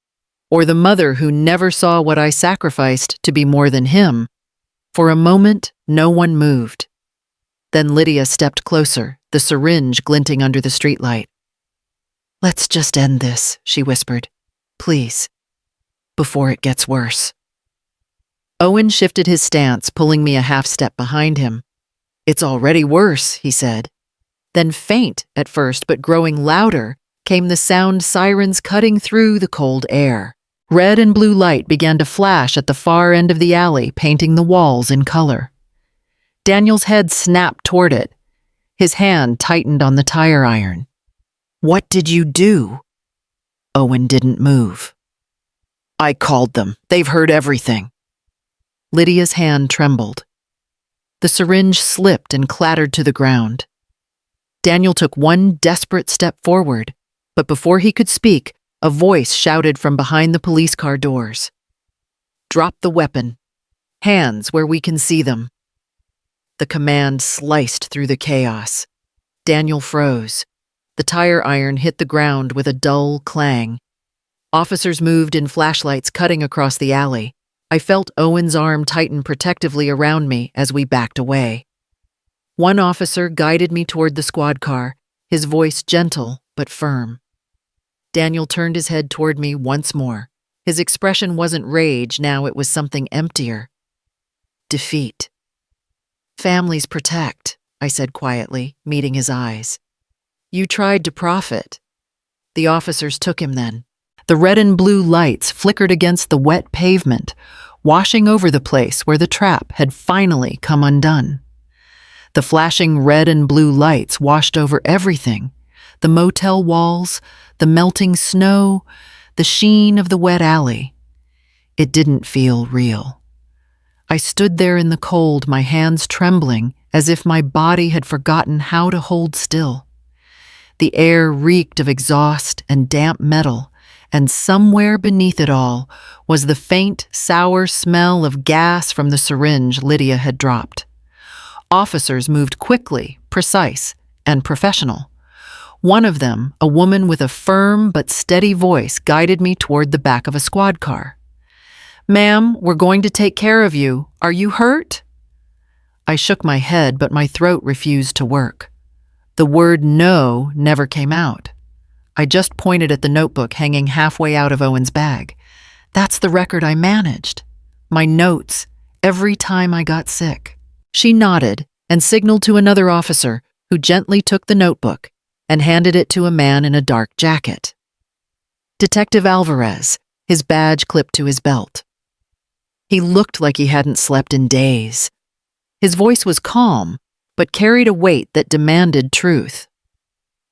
[SPEAKER 1] Or the mother who never saw what I sacrificed to be more than him?" For a moment, no one moved. Then Lydia stepped closer, the syringe glinting under the streetlight. "Let's just end this," she whispered. "Please. Before it gets worse." Owen shifted his stance, pulling me a half step behind him. "It's already worse," he said. Then faint at first, but growing louder, came the sound sirens cutting through the cold air. Red and blue light began to flash at the far end of the alley, painting the walls in color. Daniel's head snapped toward it. His hand tightened on the tire iron. "What did you do?" Owen didn't move. "I called them. They've heard everything." Lydia's hand trembled. The syringe slipped and clattered to the ground. Daniel took one desperate step forward, but before he could speak, a voice shouted from behind the police car doors. "Drop the weapon. Hands where we can see them." The command sliced through the chaos. Daniel froze. The tire iron hit the ground with a dull clang. Officers moved in flashlights cutting across the alley. I felt Owen's arm tighten protectively around me as we backed away. One officer guided me toward the squad car, his voice gentle but firm. Daniel turned his head toward me once more. His expression wasn't rage, now it was something emptier. Defeat. "Families protect," I said quietly, meeting his eyes. "You tried to profit." The officers took him then. The red and blue lights flickered against the wet pavement, washing over the place where the trap had finally come undone. The flashing red and blue lights washed over everything: the motel walls, the melting snow, the sheen of the wet alley. It didn't feel real. I stood there in the cold, my hands trembling, as if my body had forgotten how to hold still. The air reeked of exhaust and damp metal, and somewhere beneath it all was the faint, sour smell of gas from the syringe Lydia had dropped. Officers moved quickly, precise, and professional. One of them, a woman with a firm but steady voice, guided me toward the back of a squad car. "Ma'am, we're going to take care of you. Are you hurt?" I shook my head, but my throat refused to work. The word no never came out. I just pointed at the notebook hanging halfway out of Owen's bag. That's the record I managed. My notes, every time I got sick. She nodded and signaled to another officer, who gently took the notebook and handed it to a man in a dark jacket. Detective Alvarez, his badge clipped to his belt. He looked like he hadn't slept in days. His voice was calm, but carried a weight that demanded truth.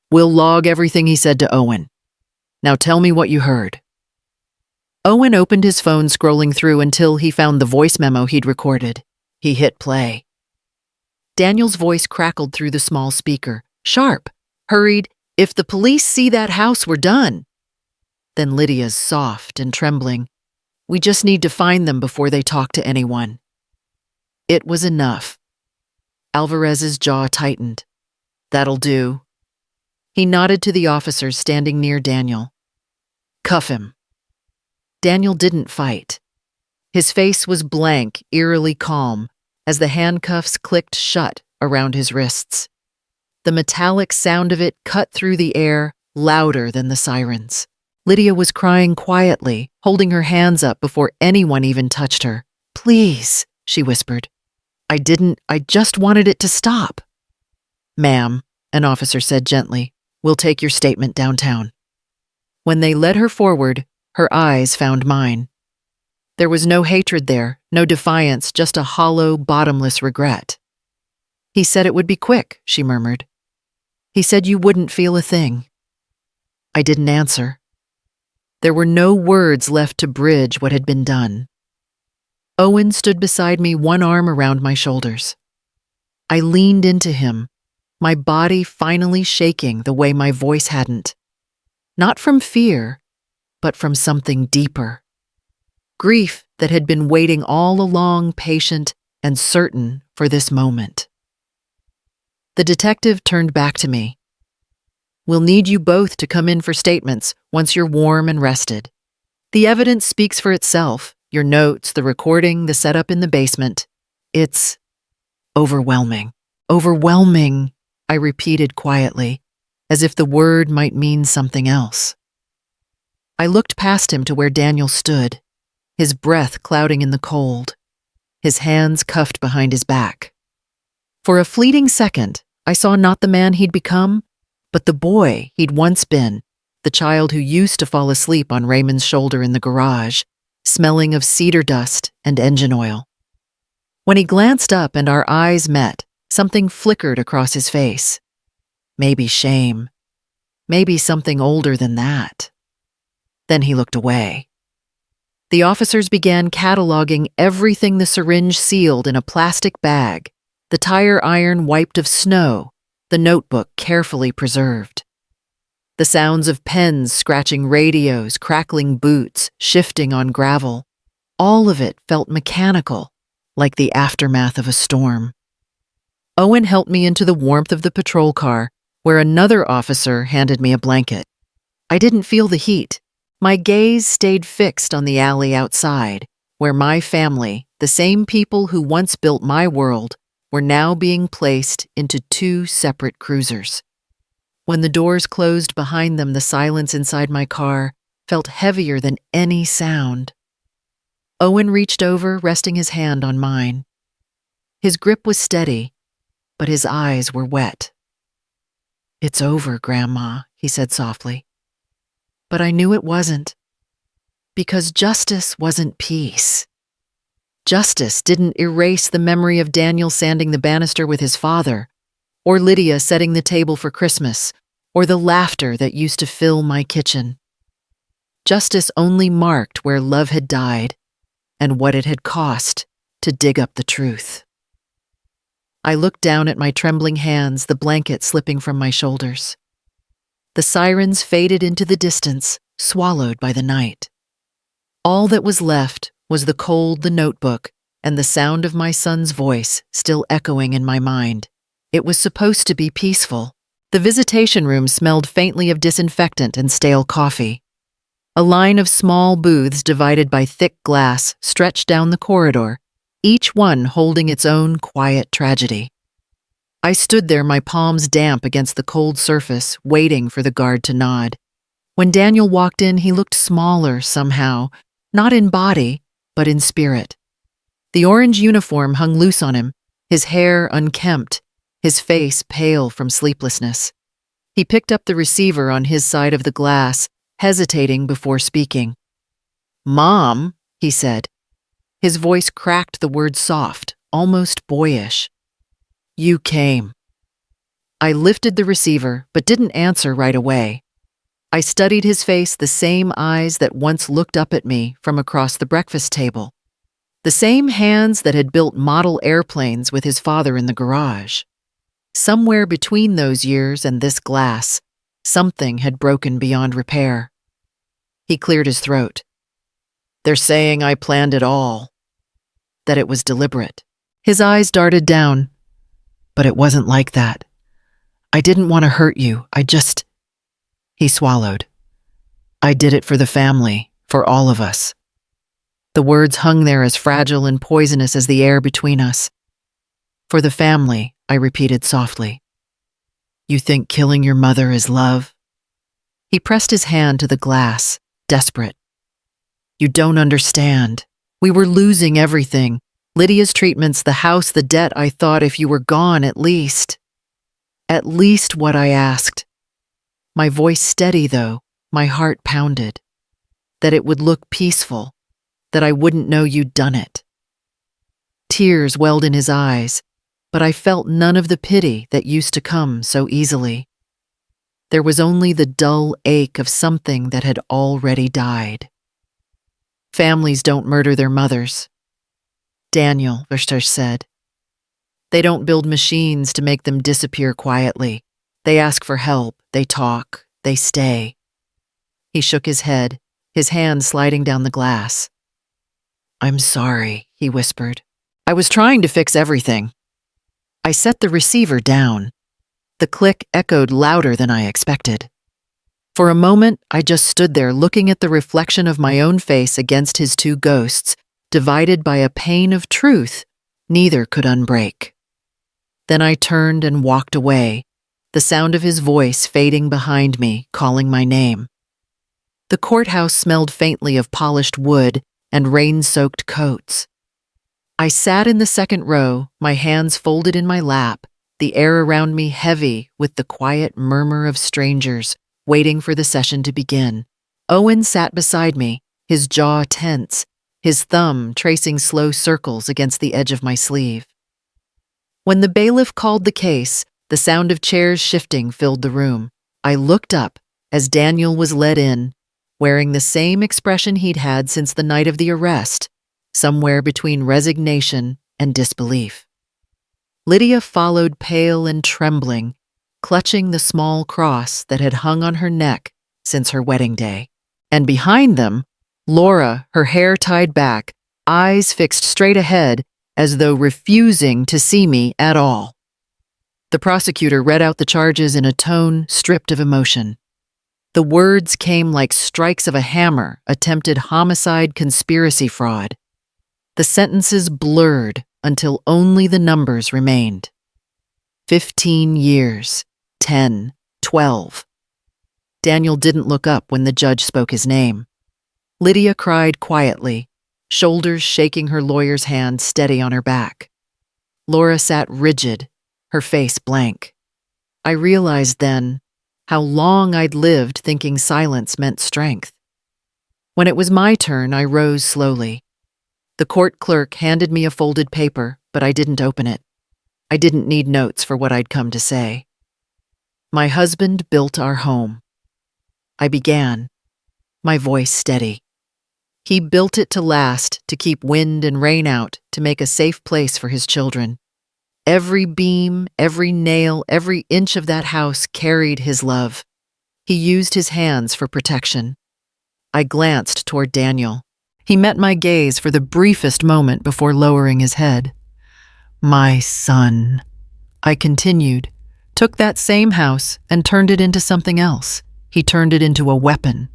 [SPEAKER 1] "We'll log everything he said to Owen. Now tell me what you heard." Owen opened his phone, scrolling through until he found the voice memo he'd recorded. He hit play. Daniel's voice crackled through the small speaker, sharp, hurried, "If the police see that house, we're done." Then Lydia's, soft and trembling, "We just need to find them before they talk to anyone." It was enough. Alvarez's jaw tightened. "That'll do." He nodded to the officers standing near Daniel. "Cuff him." Daniel didn't fight. His face was blank, eerily calm, as the handcuffs clicked shut around his wrists. The metallic sound of it cut through the air, louder than the sirens. Lydia was crying quietly, holding her hands up before anyone even touched her. "Please," she whispered. I just wanted it to stop." "Ma'am," an officer said gently, "we'll take your statement downtown." When they led her forward, her eyes found mine. There was no hatred there, no defiance, just a hollow, bottomless regret. "He said it would be quick," she murmured. "He said you wouldn't feel a thing." I didn't answer. There were no words left to bridge what had been done. Owen stood beside me, one arm around my shoulders. I leaned into him, my body finally shaking the way my voice hadn't. Not from fear, but from something deeper. Grief that had been waiting all along, patient and certain for this moment. The detective turned back to me. "We'll need you both to come in for statements once you're warm and rested. The evidence speaks for itself. Your notes, the recording, the setup in the basement. It's overwhelming. Overwhelming," I repeated quietly, as if the word might mean something else. I looked past him to where Daniel stood, his breath clouding in the cold, his hands cuffed behind his back. For a fleeting second, I saw not the man he'd become, but the boy he'd once been, the child who used to fall asleep on Raymond's shoulder in the garage, smelling of cedar dust and engine oil. When he glanced up and our eyes met, something flickered across his face. Maybe shame. Maybe something older than that. Then he looked away. The officers began cataloging everything the syringe sealed in a plastic bag, the tire iron wiped of snow, the notebook carefully preserved. The sounds of pens scratching radios, crackling boots, shifting on gravel, all of it felt mechanical, like the aftermath of a storm. Owen helped me into the warmth of the patrol car, where another officer handed me a blanket. I didn't feel the heat. My gaze stayed fixed on the alley outside, where my family, the same people who once built my world, were now being placed into two separate cruisers. When the doors closed behind them, the silence inside my car felt heavier than any sound. Owen reached over, resting his hand on mine. His grip was steady, but his eyes were wet. "It's over, Grandma," he said softly. But I knew it wasn't. Because justice wasn't peace. Justice didn't erase the memory of Daniel sanding the banister with his father, or Lydia setting the table for Christmas, or the laughter that used to fill my kitchen. Justice only marked where love had died and what it had cost to dig up the truth. I looked down at my trembling hands, the blanket slipping from my shoulders. The sirens faded into the distance, swallowed by the night. All that was left was the cold, the notebook, and the sound of my son's voice still echoing in my mind. It was supposed to be peaceful. The visitation room smelled faintly of disinfectant and stale coffee. A line of small booths divided by thick glass stretched down the corridor, each one holding its own quiet tragedy. I stood there, my palms damp against the cold surface, waiting for the guard to nod. When Daniel walked in, he looked smaller somehow, not in body, but in spirit. The orange uniform hung loose on him, his hair unkempt, his face pale from sleeplessness. He picked up the receiver on his side of the glass, hesitating before speaking. "Mom," he said. His voice cracked, the word soft, almost boyish. "You came." I lifted the receiver, but didn't answer right away. I studied his face, the same eyes that once looked up at me from across the breakfast table. The same hands that had built model airplanes with his father in the garage. Somewhere between those years and this glass, something had broken beyond repair. He cleared his throat. "They're saying I planned it all. That it was deliberate." His eyes darted down. "But it wasn't like that. I didn't want to hurt you. He swallowed. "I did it for the family, for all of us." The words hung there as fragile and poisonous as the air between us. "For the family," I repeated softly. "You think killing your mother is love?" He pressed his hand to the glass, desperate. "You don't understand. We were losing everything. Lydia's treatments, the house, the debt. I thought if you were gone, at least what I asked." My voice steady, though, my heart pounded. That it would look peaceful, that I wouldn't know you'd done it. Tears welled in his eyes, but I felt none of the pity that used to come so easily. There was only the dull ache of something that had already died. "Families don't murder their mothers," Daniel Verster said. "They don't build machines to make them disappear quietly. They ask for help, they talk, they stay." He shook his head, his hand sliding down the glass. "I'm sorry," he whispered. "I was trying to fix everything." I set the receiver down. The click echoed louder than I expected. For a moment, I just stood there looking at the reflection of my own face against his two ghosts, divided by a pain of truth neither could unbreak. Then I turned and walked away, the sound of his voice fading behind me, calling my name. The courthouse smelled faintly of polished wood and rain-soaked coats. I sat in the second row, my hands folded in my lap, the air around me heavy with the quiet murmur of strangers waiting for the session to begin. Owen sat beside me, his jaw tense, his thumb tracing slow circles against the edge of my sleeve. When the bailiff called the case, the sound of chairs shifting filled the room. I looked up as Daniel was led in, wearing the same expression he'd had since the night of the arrest, somewhere between resignation and disbelief. Lydia followed, pale and trembling, clutching the small cross that had hung on her neck since her wedding day. And behind them, Laura, her hair tied back, eyes fixed straight ahead, as though refusing to see me at all. The prosecutor read out the charges in a tone stripped of emotion. The words came like strikes of a hammer: attempted homicide, conspiracy, fraud. The sentences blurred until only the numbers remained. 15 years, 10, 12. Daniel didn't look up when the judge spoke his name. Lydia cried quietly, shoulders shaking, her lawyer's hand steady on her back. Laura sat rigid, her face blank. I realized then how long I'd lived thinking silence meant strength. When it was my turn, I rose slowly. The court clerk handed me a folded paper, but I didn't open it. I didn't need notes for what I'd come to say. My husband built our home. I began, my voice steady. He built it to last, to keep wind and rain out, to make a safe place for his children. Every beam, every nail, every inch of that house carried his love. He used his hands for protection. I glanced toward Daniel. He met my gaze for the briefest moment before lowering his head. My son, I continued, took that same house and turned it into something else. He turned it into a weapon,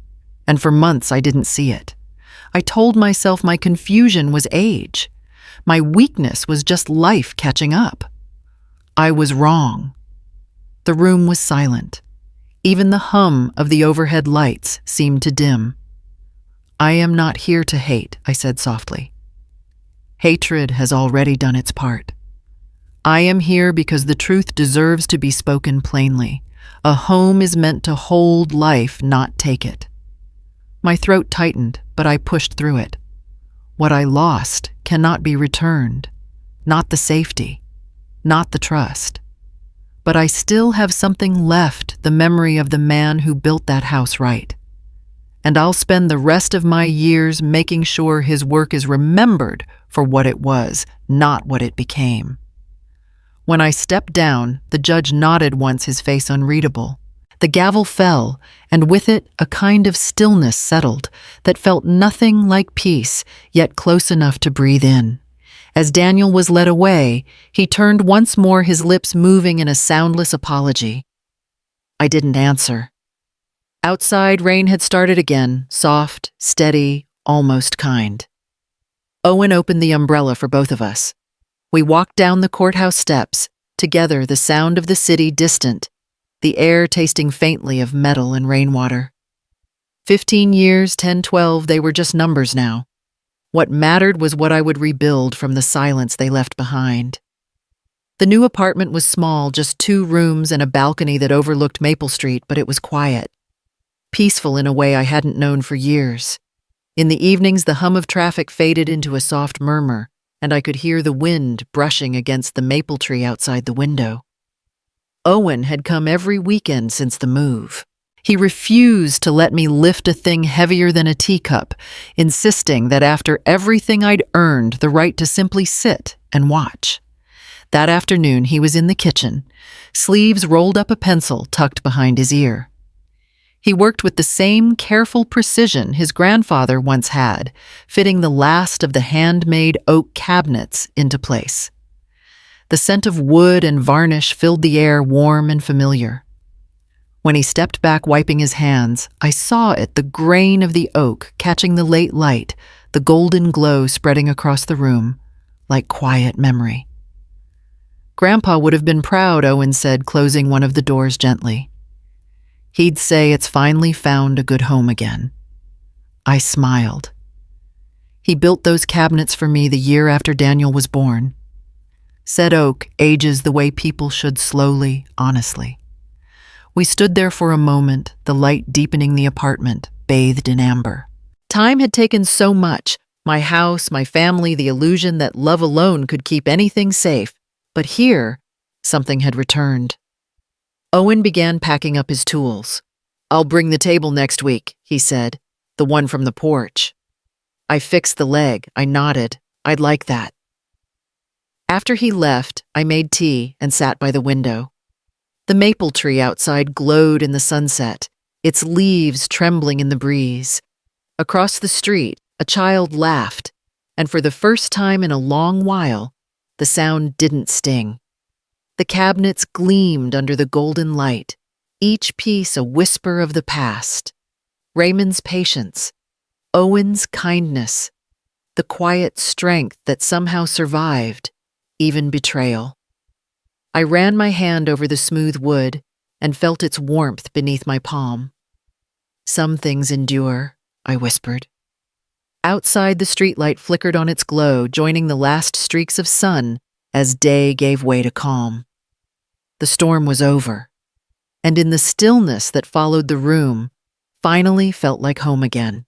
[SPEAKER 1] and for months I didn't see it. I told myself my confusion was age. My weakness was just life catching up. I was wrong. The room was silent. Even the hum of the overhead lights seemed to dim. I am not here to hate, I said softly. Hatred has already done its part. I am here because the truth deserves to be spoken plainly. A home is meant to hold life, not take it. My throat tightened, but I pushed through it. What I lost cannot be returned. Not the safety, not the trust. But I still have something left, the memory of the man who built that house right. And I'll spend the rest of my years making sure his work is remembered for what it was, not what it became. When I stepped down, the judge nodded once, his face unreadable. The gavel fell, and with it a kind of stillness settled that felt nothing like peace, yet close enough to breathe in. As Daniel was led away, he turned once more, his lips moving in a soundless apology. I didn't answer. Outside, rain had started again, soft, steady, almost kind. Owen opened the umbrella for both of us. We walked down the courthouse steps, together, the sound of the city distant, the air tasting faintly of metal and rainwater. 15 years, 10, 12, they were just numbers now. What mattered was what I would rebuild from the silence they left behind. The new apartment was small, just 2 rooms and a balcony that overlooked Maple Street, but it was quiet. Peaceful in a way I hadn't known for years. In the evenings, the hum of traffic faded into a soft murmur, and I could hear the wind brushing against the maple tree outside the window. Owen had come every weekend since the move. He refused to let me lift a thing heavier than a teacup, insisting that after everything I'd earned the right to simply sit and watch. That afternoon he was in the kitchen, sleeves rolled up, a pencil tucked behind his ear. He worked with the same careful precision his grandfather once had, fitting the last of the handmade oak cabinets into place. The scent of wood and varnish filled the air, warm and familiar. When he stepped back, wiping his hands, I saw it, the grain of the oak catching the late light, the golden glow spreading across the room, like quiet memory. Grandpa would have been proud, Owen said, closing one of the doors gently. He'd say it's finally found a good home again. I smiled. He built those cabinets for me the year after Daniel was born. Said oak ages the way people should, slowly, honestly. We stood there for a moment, the light deepening the apartment, bathed in amber. Time had taken so much, My house, my family, the illusion that love alone could keep anything safe. But here, something had returned. Owen began packing up his tools. "I'll bring the table next week," he said, "the one from the porch." I fixed the leg. I nodded. "I'd like that." After he left, I made tea and sat by the window. The maple tree outside glowed in the sunset, its leaves trembling in the breeze. Across the street, a child laughed, and for the first time in a long while, the sound didn't sting. The cabinets gleamed under the golden light, each piece a whisper of the past. Raymond's patience, Owen's kindness, the quiet strength that somehow survived, even betrayal. I ran my hand over the smooth wood and felt its warmth beneath my palm. "Some things endure," I whispered. Outside, the streetlight flickered on its glow, joining the last streaks of sun as day gave way to calm. The storm was over, and in the stillness that followed the room, finally felt like home again.